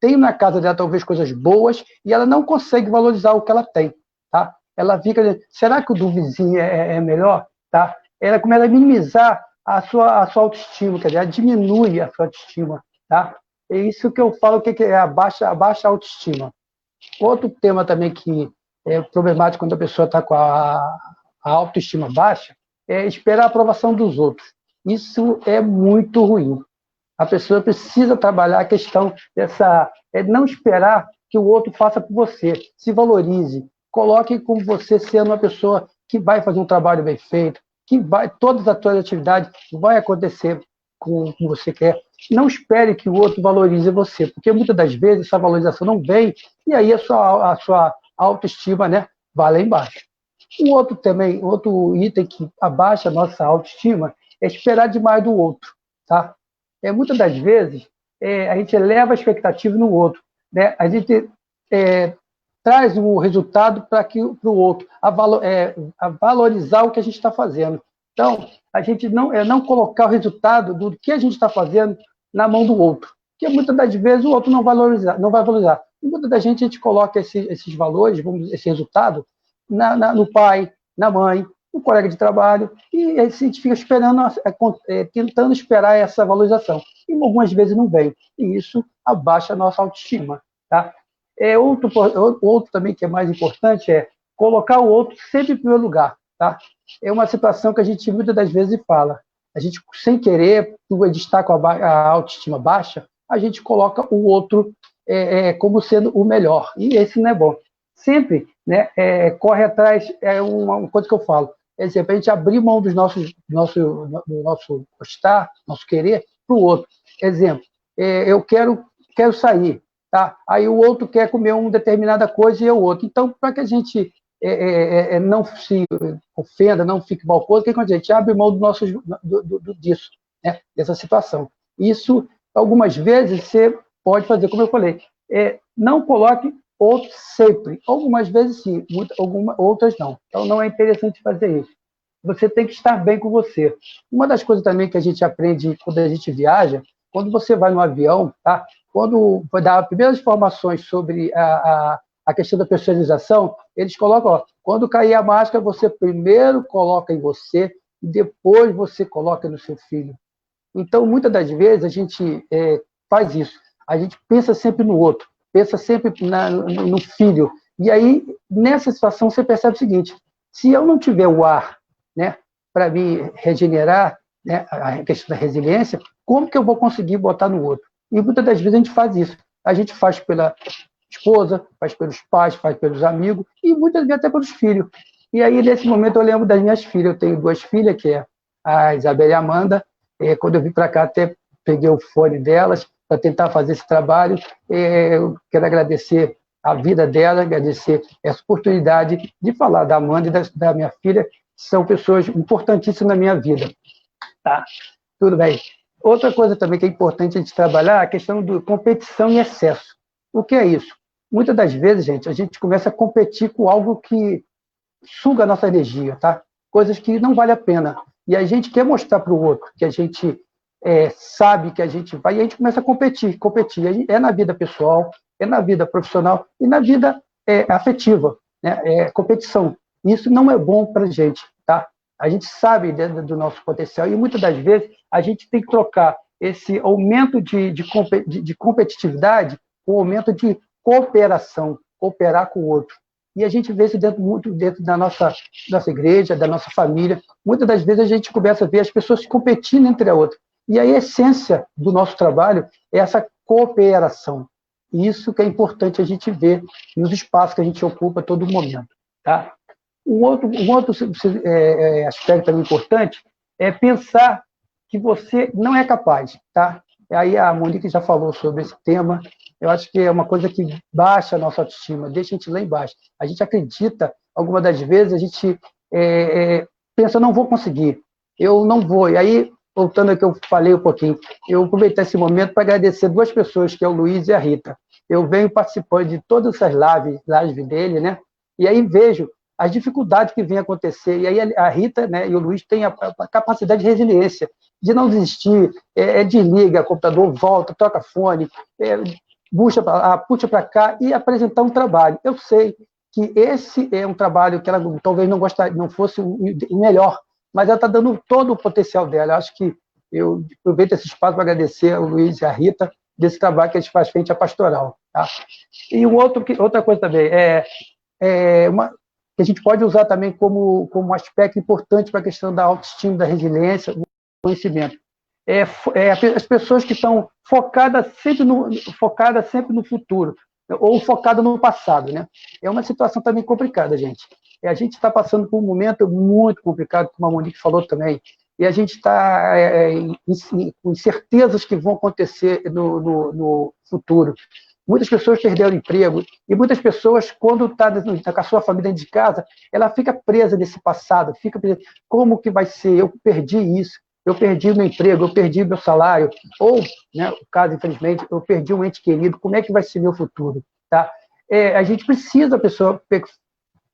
B: tem na casa dela talvez coisas boas e ela não consegue valorizar o que ela tem. Tá? Ela fica dizendo, será que o do vizinho é melhor? Tá? Ela começa a minimizar a sua autoestima, quer dizer, ela diminui a sua autoestima. Tá? É isso que eu falo que é a baixa autoestima. Outro tema também que é problemático quando a pessoa está com a autoestima baixa é esperar a aprovação dos outros. Isso é muito ruim. A pessoa precisa trabalhar a questão não esperar que o outro faça por você. Se valorize. Coloque como você sendo uma pessoa que vai fazer um trabalho bem feito, todas as suas atividades vão acontecer como você quer. Não espere que o outro valorize você, porque muitas das vezes essa valorização não vem e aí a sua autoestima, né, vai lá embaixo. Outro item que abaixa a nossa autoestima é esperar demais do outro. Tá? Muitas das vezes, a gente eleva a expectativa no outro. Né? A gente traz um resultado para o outro, a valorizar o que a gente está fazendo. Então, a gente não colocar o resultado do que a gente está fazendo na mão do outro. Porque muitas das vezes o outro não vai valorizar. E muitas da gente, a gente coloca esses valores, esse resultado, no pai, na mãe, no colega de trabalho, e a gente fica esperando, tentando esperar essa valorização. E algumas vezes não vem. E isso abaixa a nossa autoestima. Tá? Outro também que é mais importante é colocar o outro sempre em primeiro lugar. Tá? É uma situação que a gente muitas das vezes fala. A gente, sem querer, por estar com a autoestima baixa, a gente coloca o outro como sendo o melhor. E esse não é bom. Sempre, né, corre atrás, uma coisa que eu falo. Exemplo, a gente abrir mão do nosso gostar, nosso querer, para o outro. Exemplo, eu quero sair. Tá? Aí o outro quer comer uma determinada coisa e o outro. Então, para que a gente não se ofenda, não fique malcoso, o que acontece? A gente abre mão disso, né? Dessa situação. Isso, algumas vezes, você pode fazer, como eu falei, não coloque outros sempre. Algumas vezes sim, outras não. Então, não é interessante fazer isso. Você tem que estar bem com você. Uma das coisas também que a gente aprende quando a gente viaja, quando você vai no avião, tá? Quando vai dar as primeiras informações sobre a questão da personalização, eles colocam, quando cair a máscara, você primeiro coloca em você e depois você coloca no seu filho. Então, muitas das vezes, a gente faz isso. A gente pensa sempre no outro, pensa sempre no filho. E aí, nessa situação, você percebe o seguinte, se eu não tiver o ar, né, para me regenerar, né, a questão da resiliência, como que eu vou conseguir botar no outro? E muitas das vezes a gente faz isso. A gente faz pela esposa, faz pelos pais, faz pelos amigos e muitas vezes até pelos filhos. E aí, nesse momento, eu lembro das minhas filhas. Eu tenho 2 filhas, que é a Isabela e a Amanda. Quando eu vim para cá, até peguei o fone delas para tentar fazer esse trabalho. Eu quero agradecer a vida dela, agradecer essa oportunidade de falar da Amanda e da minha filha, que são pessoas importantíssimas na minha vida. Tá? Tudo bem. Outra coisa também que é importante a gente trabalhar é a questão de competição em excesso. O que é isso? Muitas das vezes, gente, a gente começa a competir com algo que suga a nossa energia, tá? Coisas que não vale a pena. E a gente quer mostrar para o outro que a gente sabe que a gente vai, e a gente começa a competir. É na vida pessoal, é na vida profissional e na vida afetiva, né? Competição. Isso não é bom para a gente, tá? A gente sabe do nosso potencial e muitas das vezes a gente tem que trocar esse aumento de competitividade com o aumento de cooperação, cooperar com o outro. E a gente vê isso muito dentro da nossa igreja, da nossa família. Muitas das vezes a gente começa a ver as pessoas competindo entre a outra. E a essência do nosso trabalho é essa cooperação. E isso que é importante a gente ver nos espaços que a gente ocupa a todo momento. Tá? Um outro aspecto também importante é pensar que você não é capaz. Tá? Aí a Monique já falou sobre esse tema. Eu acho que é uma coisa que baixa a nossa autoestima, deixa a gente lá embaixo. A gente acredita, algumas das vezes, a gente pensa, não vou conseguir, eu não vou. E aí, voltando ao que eu falei um pouquinho, eu aproveitei esse momento para agradecer duas pessoas, que é o Luiz e a Rita. Eu venho participando de todas essas lives dele, né? E aí vejo as dificuldades que vêm acontecer. E aí a Rita, né, e o Luiz têm a capacidade de resiliência, de não desistir, desliga o computador, volta, troca fone, puxa para cá e apresentar um trabalho. Eu sei que esse é um trabalho que ela talvez não fosse o melhor, mas ela está dando todo o potencial dela. Eu acho que eu aproveito esse espaço para agradecer ao Luiz e à Rita desse trabalho que eles fazem frente à pastoral. Tá? E outra coisa também, que a gente pode usar também como um aspecto importante para a questão da autoestima, da resiliência, do conhecimento. As pessoas que estão focadas sempre no futuro, ou focadas no passado, né? É uma situação também complicada, gente. A gente está passando por um momento muito complicado, como a Monique falou também, e a gente está com incertezas que vão acontecer no futuro. Muitas pessoas perderam emprego, e muitas pessoas, quando está com a sua família dentro de casa, ela fica presa nesse passado, fica presa, como que vai ser? Eu perdi isso, eu perdi meu emprego, eu perdi meu salário, ou, né, o caso, infelizmente, eu perdi um ente querido, como é que vai ser meu futuro? Tá? A gente precisa, a pessoa,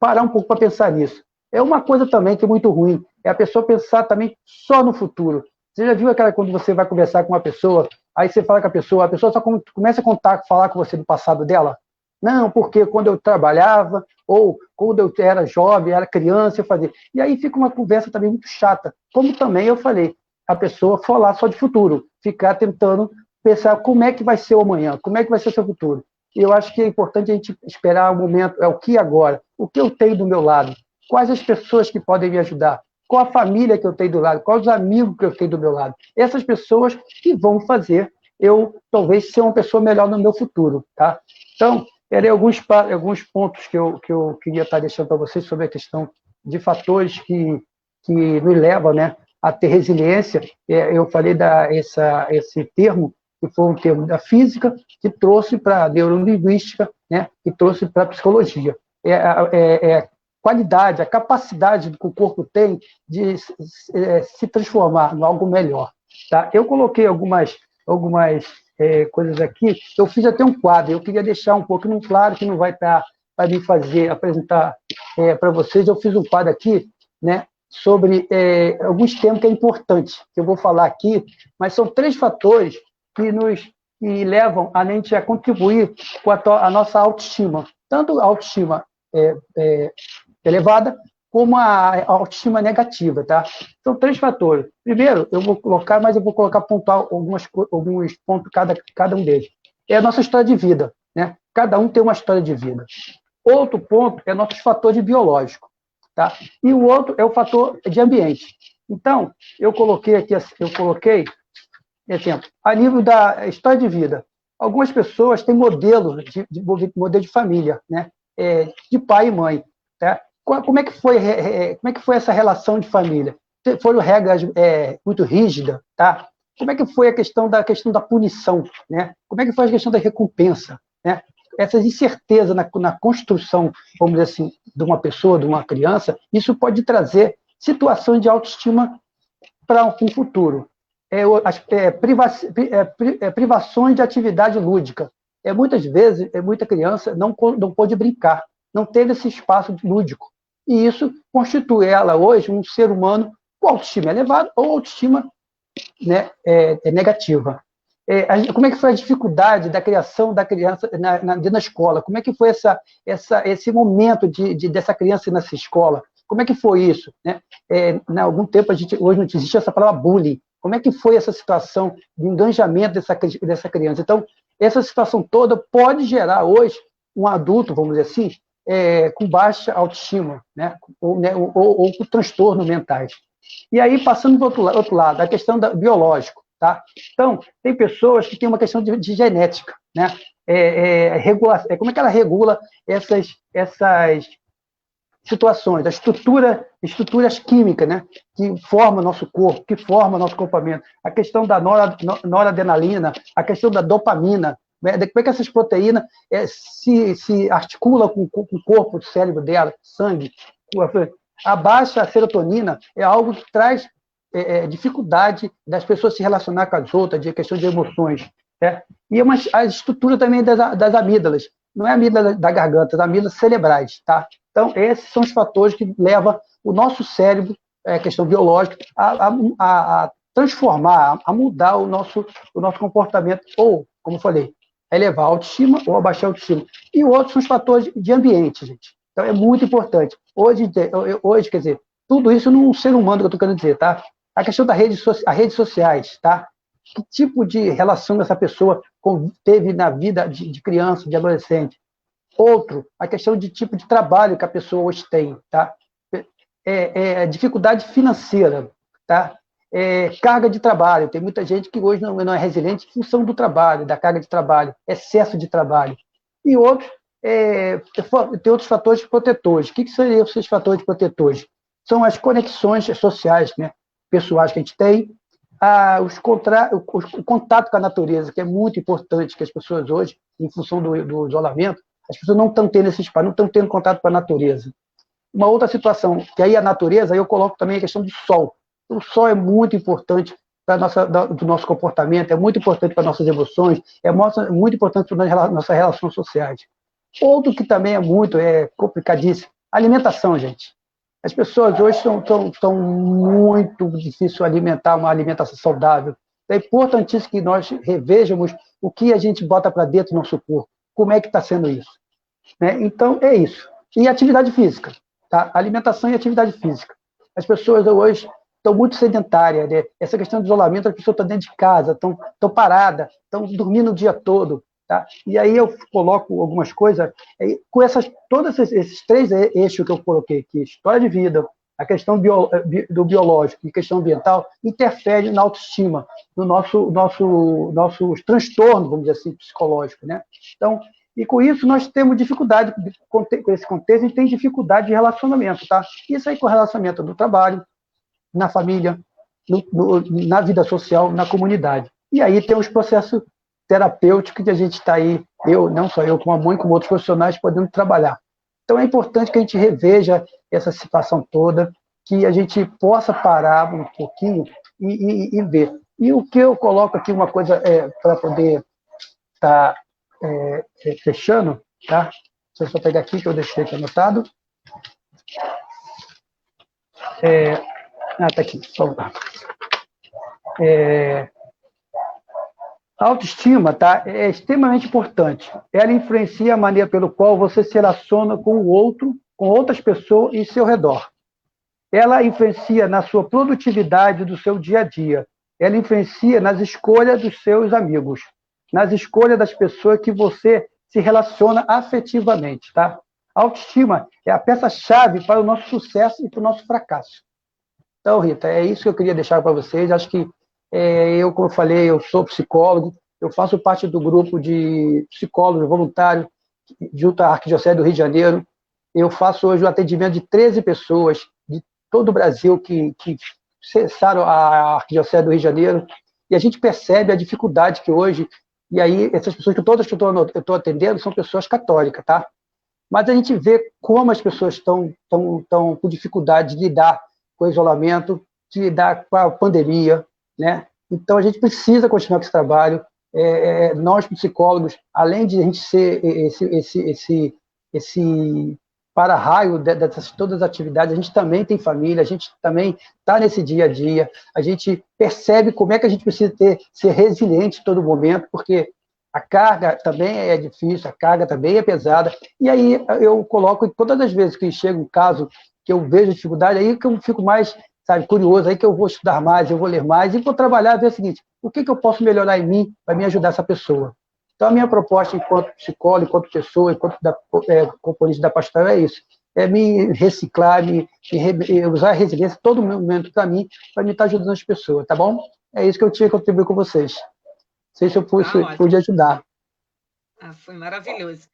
B: parar um pouco para pensar nisso. É uma coisa também que é muito ruim, é a pessoa pensar também só no futuro. Você já viu aquela quando você vai conversar com uma pessoa, aí você fala com a pessoa só começa a falar com você do passado dela? Não, porque quando eu trabalhava, ou quando eu era jovem, era criança, eu fazia. E aí fica uma conversa também muito chata. Como também eu falei, a pessoa falar só de futuro, ficar tentando pensar como é que vai ser o amanhã, como é que vai ser o seu futuro. E eu acho que é importante a gente esperar o momento, o que agora, o que eu tenho do meu lado, quais as pessoas que podem me ajudar, qual a família que eu tenho do lado, quais os amigos que eu tenho do meu lado. Essas pessoas que vão fazer eu, talvez, ser uma pessoa melhor no meu futuro. Tá? Então, eram alguns pontos que eu queria estar deixando para vocês sobre a questão de fatores que nos levam, né, a ter resiliência. Eu falei esse termo, que foi um termo da física, que trouxe para a neurolinguística, né, que trouxe para a psicologia. A qualidade, a capacidade que o corpo tem de se transformar em algo melhor. Tá? Eu coloquei algumas coisas aqui, eu fiz até um quadro, eu queria deixar um pouco claro, que não vai estar para me apresentar para vocês, eu fiz um quadro aqui, né, sobre alguns temas que é importante, que eu vou falar aqui, mas são 3 fatores que levam a gente a contribuir com a nossa autoestima, tanto a autoestima elevada, como a autoestima negativa, tá? São 3 fatores. Primeiro, eu vou colocar pontuar alguns pontos cada um deles. É a nossa história de vida, né? Cada um tem uma história de vida. Outro ponto é nossos fatores biológicos, tá? E o outro é o fator de ambiente. Então, eu coloquei, exemplo, a nível da história de vida, algumas pessoas têm modelo de família, né? De pai e mãe, tá? Como é que foi essa relação de família? Foram regras muito rígidas, tá? Como é que foi a questão da punição, né? Como é que foi a questão da recompensa, né? Essas incertezas na construção, vamos dizer assim, de uma pessoa, de uma criança, isso pode trazer situações de autoestima para um futuro. Privações de atividade lúdica. Muitas vezes, muita criança não pôde brincar, não teve esse espaço lúdico. E isso constitui ela hoje um ser humano com autoestima elevada ou autoestima, né, negativa. como é que foi a dificuldade da criação da criança dentro da escola? Como é que foi esse momento dessa criança nessa escola? Como é que foi isso? Né? Há algum tempo, hoje não existe essa palavra bullying. Como é que foi essa situação de engajamento dessa criança? Então, essa situação toda pode gerar hoje um adulto, vamos dizer assim, com baixa autoestima, né? Ou com transtornos mentais. E aí, passando para o outro lado, a questão biológica. Tá? Então, tem pessoas que têm uma questão de genética. Né? Como é que ela regula essas situações, as estruturas químicas, né, que formam nosso corpo, que formam nosso comportamento. A questão da noradrenalina, a questão da dopamina, né, como é que essas proteínas se articulam com o corpo, o cérebro dela, sangue. A baixa serotonina é algo que traz dificuldade das pessoas se relacionar com as outras, de questão de emoções. Né? E a estrutura também das amígdalas. Não é a amígdala da garganta, as amígdalas cerebrais. Tá? Então, esses são os fatores que levam o nosso cérebro, questão biológica, a transformar, a mudar o nosso comportamento, ou, como eu falei, a elevar a autoestima ou abaixar a autoestima. E outros são os fatores de ambiente, gente. Então, é muito importante. Hoje, quer dizer, tudo isso num ser humano que eu estou querendo dizer, tá? A questão das redes sociais, tá? Que tipo de relação essa pessoa teve na vida de criança, de adolescente? Outro, a questão de tipo de trabalho que a pessoa hoje tem, tá? Dificuldade financeira, tá? Carga de trabalho. Tem muita gente que hoje não é resiliente em função do trabalho, da carga de trabalho, excesso de trabalho. E outros, tem outros fatores protetores. O que seriam esses fatores protetores? São as conexões sociais, né, pessoais que a gente tem, o contato com a natureza, que é muito importante, que as pessoas hoje, em função do isolamento, as pessoas não estão tendo esse espaço, não estão tendo contato com a natureza. Uma outra situação, que aí a natureza, aí eu coloco também a questão do sol. O sol é muito importante do nosso comportamento, é muito importante para nossas emoções, é muito importante para nossas relações sociais. Outro que também é complicadíssimo, alimentação, gente. As pessoas hoje estão muito difícil alimentar uma alimentação saudável. É importantíssimo que nós revejamos o que a gente bota para dentro do nosso corpo, como é que está sendo isso. Né? Então, é isso. E atividade física. Tá? Alimentação e atividade física. As pessoas hoje estão muito sedentárias. Né? Essa questão do isolamento, as pessoas estão dentro de casa, estão paradas, estão dormindo o dia todo. Tá? E aí eu coloco algumas coisas, com todos esses três eixos que eu coloquei aqui, história de vida, a questão do biológico e questão ambiental, interfere na autoestima, no nosso transtorno, vamos dizer assim, psicológico. Né? Então, e com isso nós temos dificuldade, com esse contexto, a gente tem dificuldade de relacionamento. Tá? Isso aí com relacionamento no trabalho, na família, na vida social, na comunidade. E aí tem os processos terapêutico que a gente está aí, não só eu, como a mãe, como outros profissionais, podendo trabalhar. Então, é importante que a gente reveja essa situação toda, que a gente possa parar um pouquinho e ver. E o que eu coloco aqui, uma coisa para poder estar fechando, tá? Deixa eu só pegar aqui, que eu deixei aqui anotado. Tá aqui, vamos lá. A autoestima, tá, é extremamente importante. Ela influencia a maneira pelo qual você se relaciona com o outro, com outras pessoas em seu redor. Ela influencia na sua produtividade do seu dia a dia. Ela influencia nas escolhas dos seus amigos, nas escolhas das pessoas que você se relaciona afetivamente. Tá? A autoestima é a peça-chave para o nosso sucesso e para o nosso fracasso. Então, Rita, é isso que eu queria deixar para vocês. Acho que eu, como eu falei, eu sou psicólogo, eu faço parte do grupo de psicólogos voluntários junto à Arquidiocese do Rio de Janeiro. Eu faço hoje o atendimento de 13 pessoas de todo o Brasil que cessaram a Arquidiocese do Rio de Janeiro, e a gente percebe a dificuldade que hoje, e aí essas pessoas que todas que eu estou atendendo são pessoas católicas, tá? Mas a gente vê como as pessoas estão com dificuldade de lidar com o isolamento, de lidar com a pandemia, né? Então, a gente precisa continuar com esse trabalho. Nós, psicólogos, além de a gente ser esse para-raio dessas todas as atividades, a gente também tem família, a gente também está nesse dia a dia, a gente percebe como é que a gente precisa ser resiliente em todo momento, porque a carga também é difícil, a carga também é pesada, e aí eu coloco, todas as vezes que chega um caso que eu vejo dificuldade, aí que eu fico mais, sabe, curioso, aí que eu vou estudar mais, eu vou ler mais, e vou trabalhar, ver o seguinte, o que eu posso melhorar em mim para me ajudar essa pessoa? Então, a minha proposta enquanto psicólogo, enquanto pessoa, enquanto componente da pastoral é isso, é me reciclar, usar a resiliência todo momento para mim, para me estar ajudando as pessoas, tá bom? É isso que eu tinha que contribuir com vocês. Não sei se eu pude ajudar.
A: Foi maravilhoso.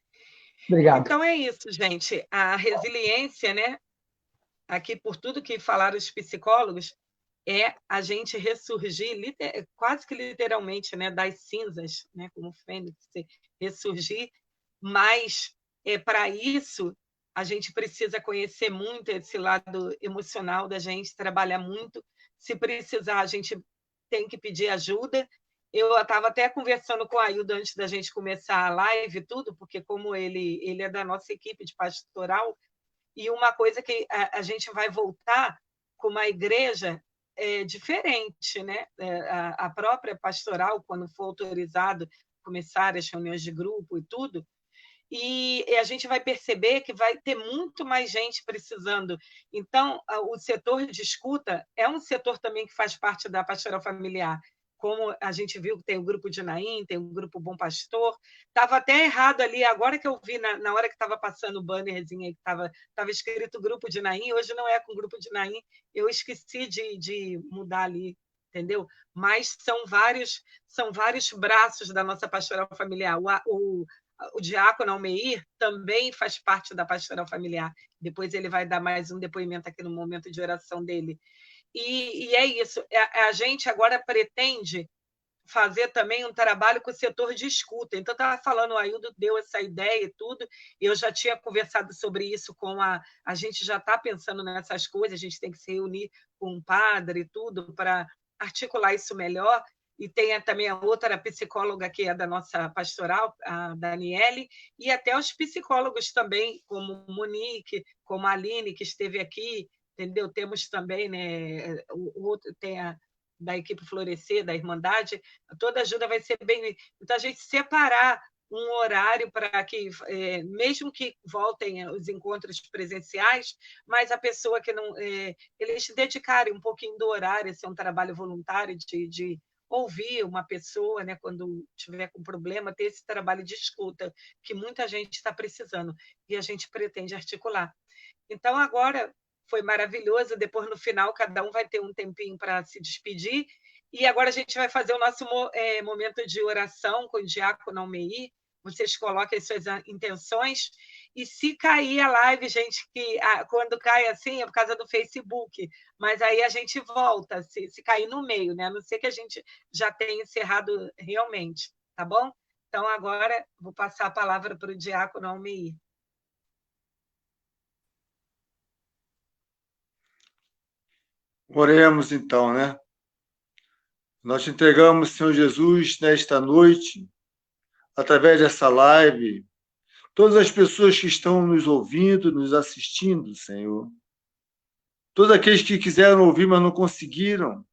B: Obrigado.
A: Então é isso, gente. A resiliência, né? Aqui, por tudo que falaram os psicólogos, é a gente ressurgir, quase que literalmente, né, das cinzas, né, como o Fênix, ressurgir, mas para isso a gente precisa conhecer muito esse lado emocional da gente, trabalhar muito. Se precisar, a gente tem que pedir ajuda. Eu estava até conversando com o Aildo antes da gente começar a live e tudo, porque como ele é da nossa equipe de pastoral, e uma coisa que a gente vai voltar com uma igreja diferente, né? A própria pastoral, quando for autorizado começar as reuniões de grupo e tudo, e a gente vai perceber que vai ter muito mais gente precisando. Então, o setor de escuta é um setor também que faz parte da pastoral familiar. Como a gente viu que tem o grupo de Naim, tem o grupo Bom Pastor. Estava até errado ali, agora que eu vi, na hora que estava passando o bannerzinho aí, que estava escrito grupo de Naim, hoje não é com o grupo de Naim, eu esqueci de mudar ali, entendeu? Mas são vários braços da nossa pastoral familiar. O diácono Almeir também faz parte da pastoral familiar. Depois ele vai dar mais um depoimento aqui no momento de oração dele. E é isso. A gente agora pretende fazer também um trabalho com o setor de escuta. Então, estava falando, o Aildo deu essa ideia e tudo, eu já tinha conversado sobre isso com a gente já está pensando nessas coisas, a gente tem que se reunir com um padre e tudo para articular isso melhor. E tem também a outra psicóloga que é da nossa pastoral, a Daniele, e até os psicólogos também, como Monique, como a Aline, que esteve aqui, entendeu? Temos também, né, o outro, tem da equipe Florescer, da Irmandade, toda ajuda vai ser bem. Então, a gente separar um horário para que, mesmo que voltem os encontros presenciais, mas a pessoa que não. Eles se dedicarem um pouquinho do horário, esse é um trabalho voluntário de ouvir uma pessoa, né, quando tiver com problema, ter esse trabalho de escuta, que muita gente está precisando, e a gente pretende articular. Então, agora foi maravilhoso, depois, no final, cada um vai ter um tempinho para se despedir, e agora a gente vai fazer o nosso momento de oração com o diácono Almeir. Vocês coloquem as suas intenções, e se cair a live, gente, que quando cai assim é por causa do Facebook, mas aí a gente volta, se cair no meio, né? A não ser que a gente já tenha encerrado realmente, tá bom? Então, agora, vou passar a palavra para o diácono Almeir.
E: Oremos, então, né? Nós te entregamos, Senhor Jesus, nesta noite, através dessa live, todas as pessoas que estão nos ouvindo, nos assistindo, Senhor. Todos aqueles que quiseram ouvir, mas não conseguiram,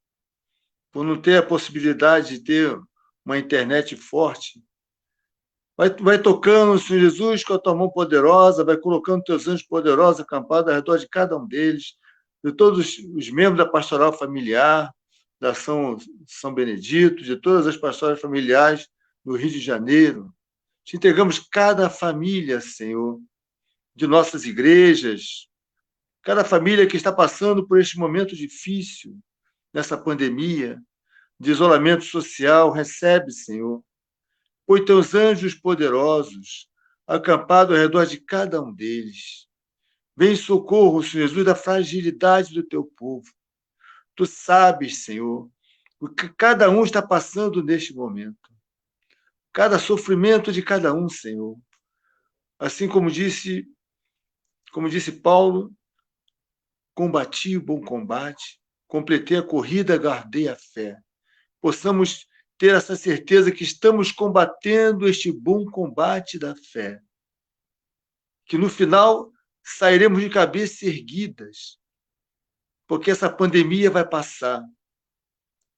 E: por não ter a possibilidade de ter uma internet forte. Vai tocando, Senhor Jesus, com a tua mão poderosa, vai colocando teus anjos poderosos acampados ao redor de cada um deles, de todos os membros da pastoral familiar, da São Benedito, de todas as pastorais familiares no Rio de Janeiro. Te entregamos cada família, Senhor, de nossas igrejas, cada família que está passando por este momento difícil, nessa pandemia, de isolamento social, recebe, Senhor. Põe teus anjos poderosos acampados ao redor de cada um deles. Vem em socorro, Senhor Jesus, da fragilidade do teu povo. Tu sabes, Senhor, o que cada um está passando neste momento. Cada sofrimento de cada um, Senhor. Assim como disse Paulo, combati o bom combate, completei a corrida, guardei a fé. Possamos ter essa certeza que estamos combatendo este bom combate da fé. Que no final sairemos de cabeça erguidas, porque essa pandemia vai passar,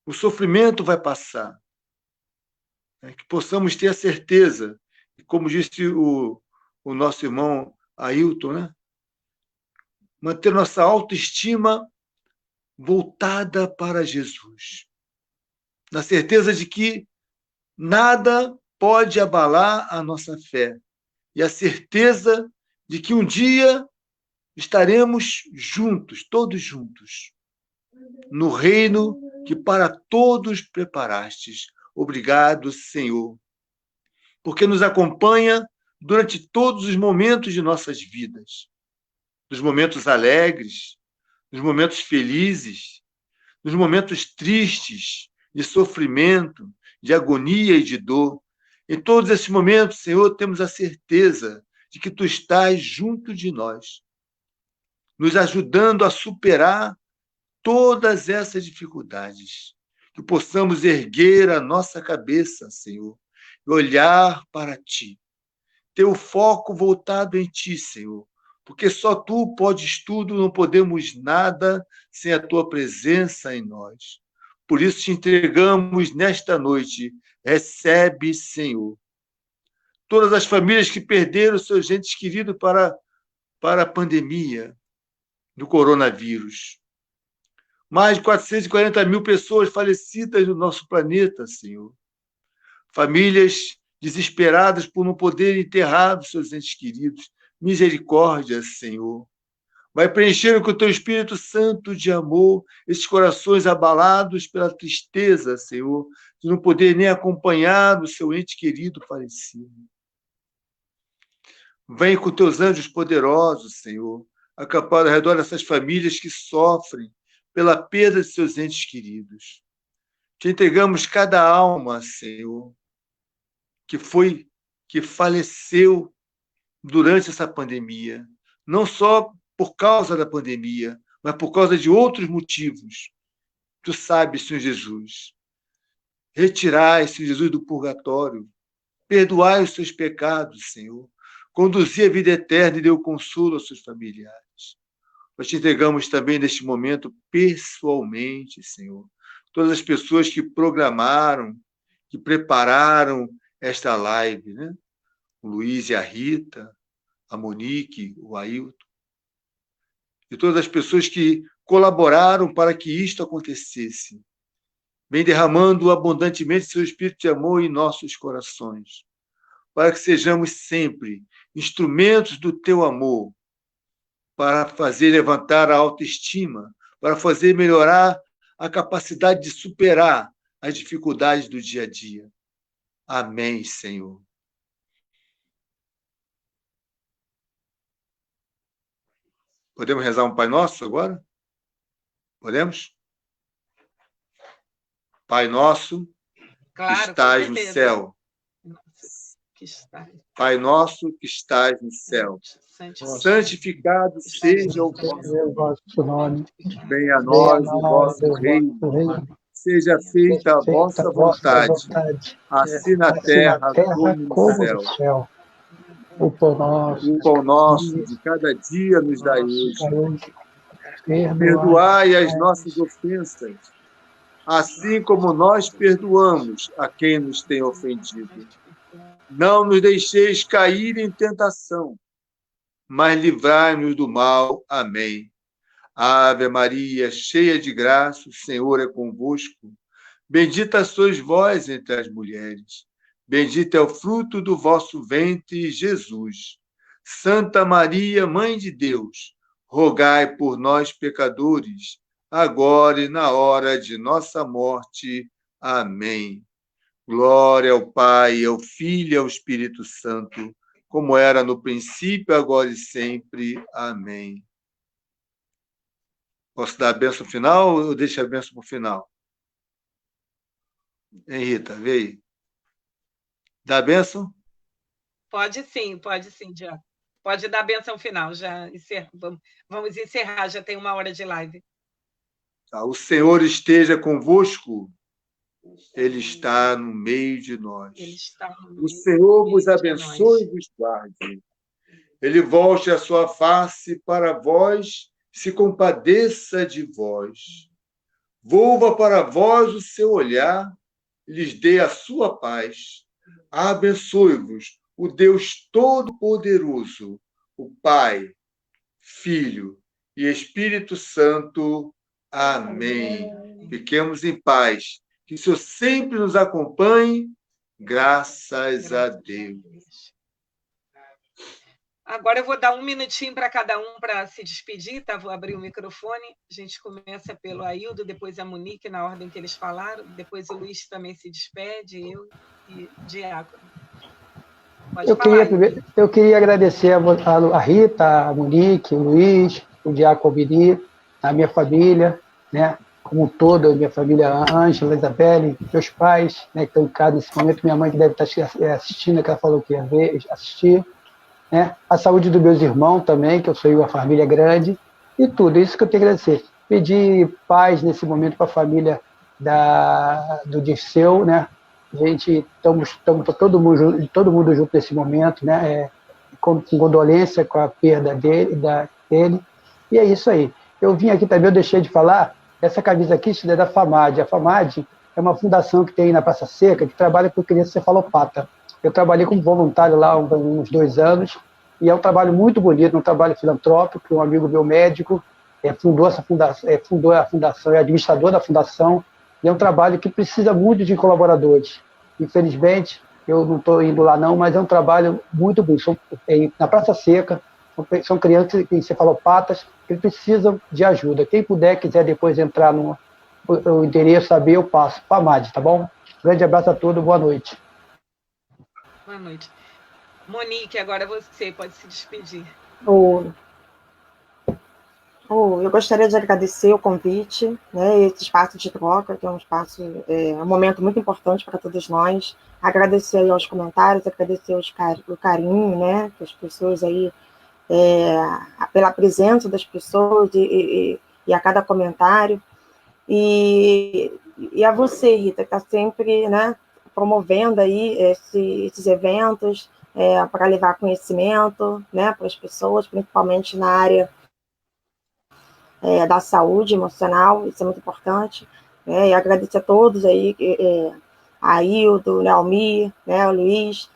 E: o sofrimento vai passar. Que possamos ter a certeza, como disse o nosso irmão Ailton, né? Manter nossa autoestima voltada para Jesus, na certeza de que nada pode abalar a nossa fé, e a certeza de que um dia estaremos juntos, todos juntos, no reino que para todos preparastes. Obrigado, Senhor, porque nos acompanha durante todos os momentos de nossas vidas, nos momentos alegres, nos momentos felizes, nos momentos tristes, de sofrimento, de agonia e de dor. Em todos esses momentos, Senhor, temos a certeza de que Tu estás junto de nós, nos ajudando a superar todas essas dificuldades. Que possamos erguer a nossa cabeça, Senhor, e olhar para Ti. Ter o foco voltado em Ti, Senhor, porque só Tu podes tudo, não podemos nada sem a Tua presença em nós. Por isso te entregamos nesta noite. Recebe, Senhor. Todas as famílias que perderam seus entes queridos para a pandemia do coronavírus. Mais de 440 mil pessoas falecidas no nosso planeta, Senhor. Famílias desesperadas por não poderem enterrar os seus entes queridos. Misericórdia, Senhor. Vai preencher com o Teu Espírito Santo de amor esses corações abalados pela tristeza, Senhor, de não poder nem acompanhar o seu ente querido falecido. Vem com Teus anjos poderosos, Senhor, acampar ao redor dessas famílias que sofrem pela perda de seus entes queridos. Te entregamos cada alma, Senhor, que faleceu durante essa pandemia, não só por causa da pandemia, mas por causa de outros motivos. Tu sabes, Senhor Jesus. Retirai, Senhor Jesus, do purgatório. Perdoai os seus pecados, Senhor. Conduzi a vida eterna e dê o consolo aos seus familiares. Nós te entregamos também neste momento, pessoalmente, Senhor, todas as pessoas que programaram, que prepararam esta live, né? O Luiz e a Rita, a Monique, o Ailton, e todas as pessoas que colaboraram para que isto acontecesse. Vem derramando abundantemente seu Espírito de amor em nossos corações, para que sejamos sempre instrumentos do Teu amor, para fazer levantar a autoestima, para fazer melhorar a capacidade de superar as dificuldades do dia a dia. Amém, Senhor. Podemos rezar um Pai Nosso agora? Podemos? Pai Nosso,
A: Claro,
E: que estás
A: com
E: no
A: certeza.
E: céu.
A: Que estás.
E: Pai Nosso, que estás no céu. Santificado seja o
B: vosso nome.
E: Venha a nós o vosso reino. Seja feita a vossa vontade, assim na terra como no céu.
B: O pão
E: nosso de cada dia nos dai hoje. Perdoai as nossas ofensas, assim como nós perdoamos a quem nos tem ofendido. Não nos deixeis cair em tentação, mas livrai-nos do mal. Amém. Ave Maria, cheia de graça, o Senhor é convosco. Bendita sois vós entre as mulheres. Bendito é o fruto do vosso ventre, Jesus. Santa Maria, Mãe de Deus, rogai por nós, pecadores, agora e na hora de nossa morte. Amém. Glória ao Pai, ao Filho e ao Espírito Santo, como era no princípio, agora e sempre. Amém. Posso dar a bênção final ou eu deixo a bênção para o final? Hein, Rita, vê aí. Dá a bênção?
A: Pode sim, Diaco. Pode dar a bênção final. Já vamos encerrar, já tem 1 hora de live.
E: Tá. O Senhor esteja convosco. Ele está no meio de nós. O Senhor vos abençoe e vos guarde. ele volte a sua face para vós, se compadeça de vós. Volva para vós o seu olhar, lhes dê a sua paz. Abençoe-vos o Deus Todo-Poderoso, o Pai, Filho e Espírito Santo. Amém. Fiquemos em paz. Que o Senhor sempre nos acompanhe. Graças a Deus.
A: Agora eu vou dar um minutinho para cada um para se despedir, tá? Vou abrir o microfone. A gente começa pelo Aildo, depois a Monique, na ordem que eles falaram, depois o Luiz também se despede, eu e Diácono.
B: Eu queria agradecer a Rita, a Monique, o Luiz, o Diácono Biri, a minha família, né? Como um todo, a minha família, a Ângela, a Isabelle, meus pais, né, que estão em casa nesse momento, minha mãe que deve estar assistindo, que ela falou que ia ver, assistir, né? A saúde dos meus irmãos também, que eu sou uma família grande, e tudo, isso que eu tenho que agradecer. Pedir paz nesse momento para a família do Dirceu, né? Gente, estamos todo mundo junto nesse momento, né? Com condolência com a perda dele, e é isso aí. Eu vim aqui também, eu deixei de falar, essa camisa aqui isso é da FAMAD. A FAMAD é uma fundação que tem na Praça Seca, que trabalha com criança cefalopata. Eu trabalhei como voluntário lá uns 2 anos, e é um trabalho muito bonito, um trabalho filantrópico. Um amigo meu médico fundou a fundação, é administrador da fundação, e é um trabalho que precisa muito de colaboradores. Infelizmente, eu não estou indo lá não, mas é um trabalho muito bom. Na Praça Seca, são crianças encefalopatas que precisam de ajuda. Quem puder, quiser depois entrar no endereço, saber, eu passo. FAMAD, tá bom? Grande abraço a todos, boa noite.
A: Boa noite. Monique, agora você pode se despedir.
C: Eu gostaria de agradecer o convite, né, esse espaço de troca, que é um momento muito importante para todos nós. Agradecer aí aos comentários, agradecer o carinho, né, que as pessoas aí, pela presença das pessoas e a cada comentário. E a você, Rita, que está sempre, né, promovendo aí esses eventos para levar conhecimento, né, para as pessoas, principalmente na área da saúde emocional, isso é muito importante, né, e agradecer a todos aí, a Aildo, né, Almir, né, o Luiz,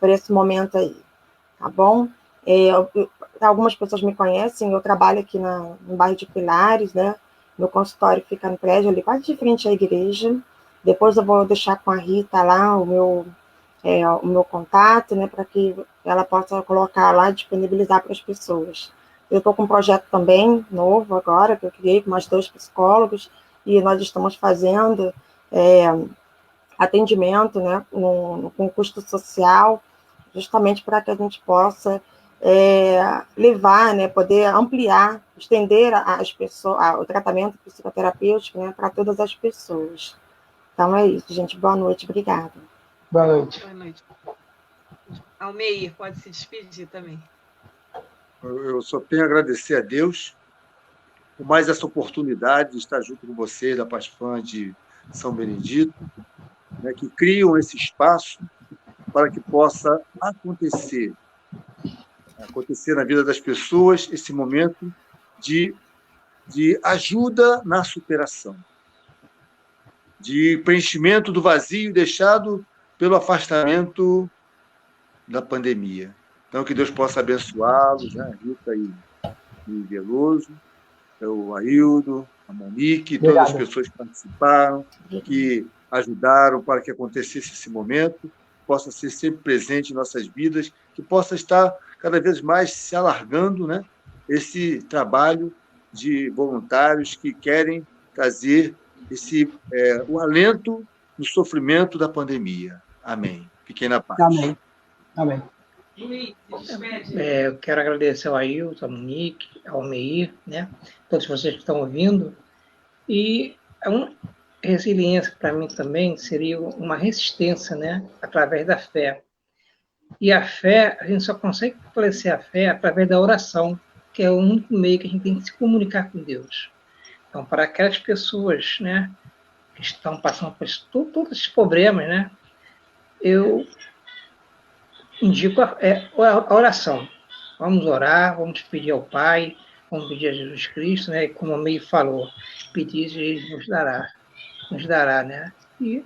C: por esse momento aí, tá bom? Algumas pessoas me conhecem, eu trabalho aqui no bairro de Pilares, né, meu consultório fica no prédio ali, quase de frente à igreja. Depois eu vou deixar com a Rita lá o meu contato, né, para que ela possa colocar lá, disponibilizar para as pessoas. Eu estou com um projeto também novo agora, que eu criei com mais 2 psicólogos, e nós estamos fazendo atendimento, né, com custo social, justamente para que a gente possa levar, né, poder ampliar, estender as pessoas, o tratamento psicoterapêutico, né, para todas as pessoas. Então é isso, gente. Boa noite, obrigada.
B: Boa noite.
A: Boa noite. Almeir, pode se despedir também.
E: Eu só tenho a agradecer a Deus por mais essa oportunidade de estar junto com vocês, da Pasfã de São Benedito, né, que criam esse espaço para que possa acontecer na vida das pessoas esse momento de ajuda na superação, de preenchimento do vazio deixado pelo afastamento da pandemia. Então, que Deus possa abençoá-los, né? A Rita e Veloso, o Aildo, a Monique, todas as pessoas que participaram, que ajudaram para que acontecesse esse momento, possa ser sempre presente em nossas vidas, que possa estar cada vez mais se alargando, né, esse trabalho de voluntários que querem trazer o alento no sofrimento da pandemia. Amém. Fiquem na paz.
B: Amém. Amém.
D: Eu quero agradecer ao Ailton, ao Monique, ao Almeir, né, todos vocês que estão ouvindo. E resiliência, para mim, também seria uma resistência, né, através da fé. E a fé, a gente só consegue fortalecer a fé através da oração, que é o único meio que a gente tem que se comunicar com Deus. Então, para aquelas pessoas, né, que estão passando por todos esses problemas, né, eu indico a oração. Vamos orar, vamos pedir ao Pai, vamos pedir a Jesus Cristo, né? E como a Mei falou, pedir e Ele nos dará, né? E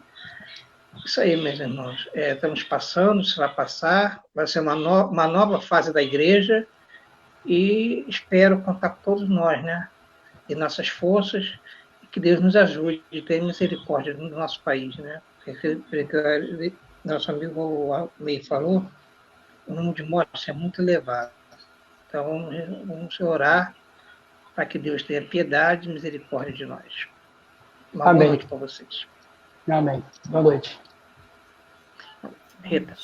D: isso aí, meus irmãos. Estamos passando, isso vai passar, vai ser uma nova fase da igreja e espero contar com todos nós, né? E nossas forças, e que Deus nos ajude a ter misericórdia do nosso país, né? Porque nosso amigo Mei falou, o número de mortes é muito elevado. Então, vamos orar para que Deus tenha piedade e misericórdia de nós. Uma boa noite para vocês.
B: Amém. Boa noite.
D: Rita.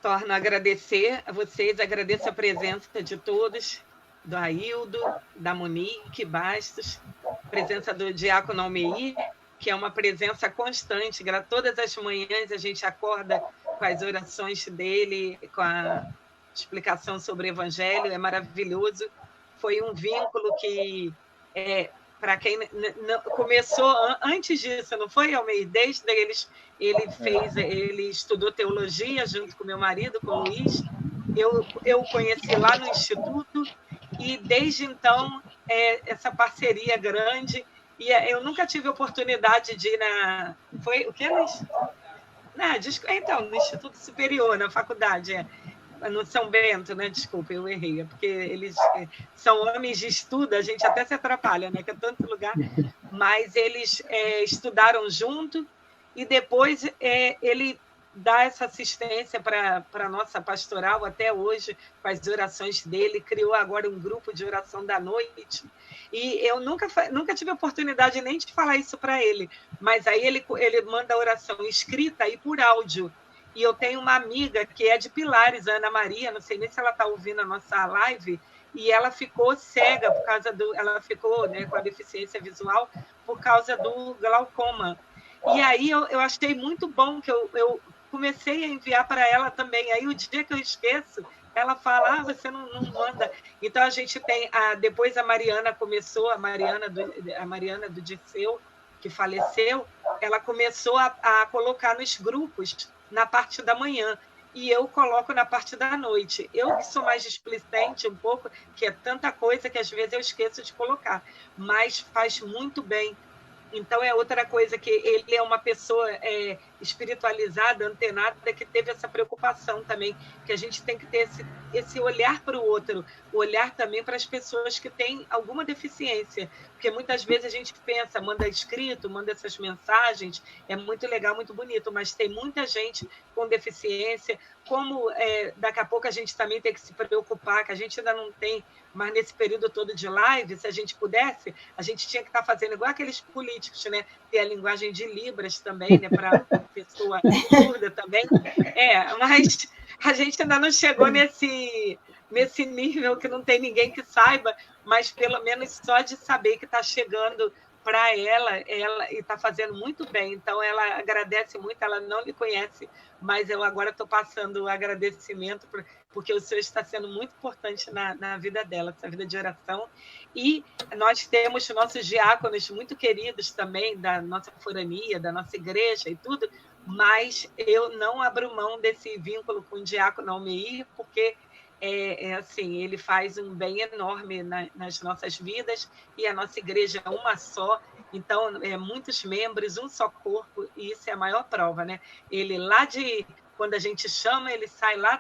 A: Torno a agradecer a vocês, agradeço a presença de todos, do Aildo, da Monique Bastos, presença do Diácono Almeir, que é uma presença constante. Todas as manhãs a gente acorda com as orações dele, com a explicação sobre o Evangelho, é maravilhoso. Foi um vínculo que, para quem começou antes disso, não foi, Almeir? Desde ele estudou teologia junto com meu marido, com o Luiz. Eu o conheci lá no Instituto, e desde então, essa parceria grande. E eu nunca tive oportunidade de ir na... Foi o que, Luiz? Então, no Instituto Superior, na faculdade, no São Bento, né? Desculpa, eu errei, porque eles são homens de estudo, a gente até se atrapalha, né? Que é tanto lugar, mas eles estudaram junto, e depois ele dá essa assistência para a nossa pastoral até hoje, com as orações dele, criou agora um grupo de oração da noite, e eu nunca tive a oportunidade nem de falar isso para ele, mas aí ele manda a oração escrita e por áudio. E eu tenho uma amiga que é de Pilares, a Ana Maria, não sei nem se ela está ouvindo a nossa live, e ela ficou cega por causa ela ficou, né, com a deficiência visual por causa do glaucoma. E aí eu achei muito bom que eu comecei a enviar para ela também. Aí o dia que eu esqueço, ela fala, você não manda. Então a gente tem, depois a Mariana começou, a Mariana do Disseu, que faleceu, ela começou a colocar nos grupos na parte da manhã, e eu coloco na parte da noite. Eu que sou mais displicente um pouco, que é tanta coisa que às vezes eu esqueço de colocar, mas faz muito bem. Então, é outra coisa, que ele é uma pessoa espiritualizada, antenada, que teve essa preocupação também, que a gente tem que ter esse olhar para o outro, olhar também para as pessoas que têm alguma deficiência, porque muitas vezes a gente pensa, manda escrito, manda essas mensagens, é muito legal, muito bonito, mas tem muita gente com deficiência, como daqui a pouco a gente também tem que se preocupar, que a gente ainda não tem, mas nesse período todo de live, se a gente pudesse, a gente tinha que estar fazendo igual aqueles políticos, né? Ter a linguagem de Libras também, né? Para pessoa surda também. Mas a gente ainda não chegou nesse nível que não tem ninguém que saiba, mas pelo menos só de saber que está chegando para ela e está fazendo muito bem. Então, ela agradece muito, ela não lhe conhece, mas eu agora estou passando o agradecimento, porque o senhor está sendo muito importante na vida dela, essa vida de oração. E nós temos nossos diáconos muito queridos também, da nossa forania, da nossa igreja e tudo, mas eu não abro mão desse vínculo com o diácono Almeir, porque assim, ele faz um bem enorme nas nossas vidas, e a nossa igreja é uma só, então muitos membros, um só corpo, e isso é a maior prova, né? Ele quando a gente chama, ele sai lá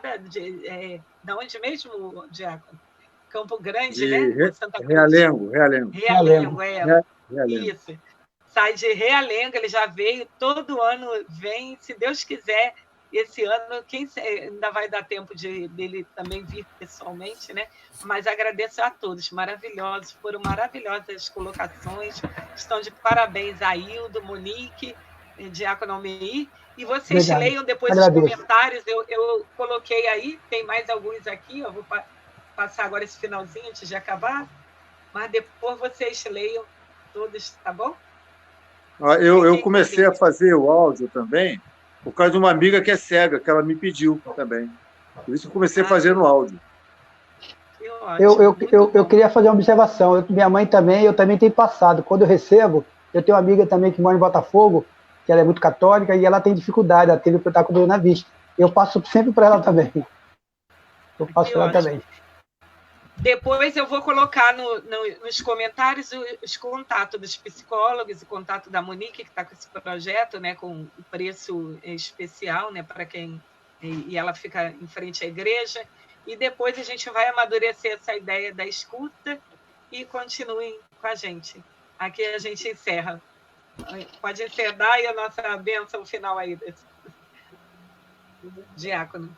A: da onde mesmo, diácono? Campo Grande, né? Santa Cruz.
E: Realengo.
A: Realengo. Isso. Sai de Realengo, ele já veio, todo ano vem, se Deus quiser. Esse ano, ainda vai dar tempo dele também vir pessoalmente, né? Mas agradeço a todos, maravilhosos, foram maravilhosas colocações, estão de parabéns a Aildo, Monique, Diácono Almeir, e vocês leiam depois os comentários, eu coloquei aí, tem mais alguns aqui, eu vou passar agora esse finalzinho antes de acabar, mas depois vocês leiam todos, tá bom?
E: Eu comecei a fazer o áudio também, por causa de uma amiga que é cega, que ela me pediu também. Por isso eu comecei a fazer no áudio.
B: Eu queria fazer uma observação. Minha mãe também, eu também tenho passado. Quando eu recebo, eu tenho uma amiga também que mora em Botafogo, que ela é muito católica, e ela tem dificuldade, ela teve que estar com dor na vista. Eu passo sempre para ela também. Eu passo para ela
A: ótimo.
B: também.
A: Depois eu vou colocar nos comentários os contatos dos psicólogos, o contato da Monique, que está com esse projeto, né, com o preço especial, né, para quem... E ela fica em frente à igreja. E depois a gente vai amadurecer essa ideia da escuta e continuem com a gente. Aqui a gente encerra. Pode encerrar e a nossa bênção final aí, diácono.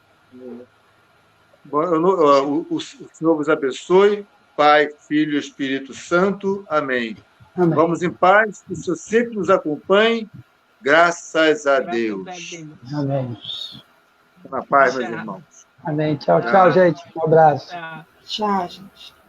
E: Bom, o Senhor vos abençoe, Pai, Filho e Espírito Santo. Amém.
B: Amém.
E: Vamos em paz, que o Senhor sempre nos acompanhe. Graças a Deus.
B: Amém.
E: Na paz, meus irmãos.
B: Amém. Tchau, tchau, gente. Um abraço.
A: Tchau.
C: Tchau, gente.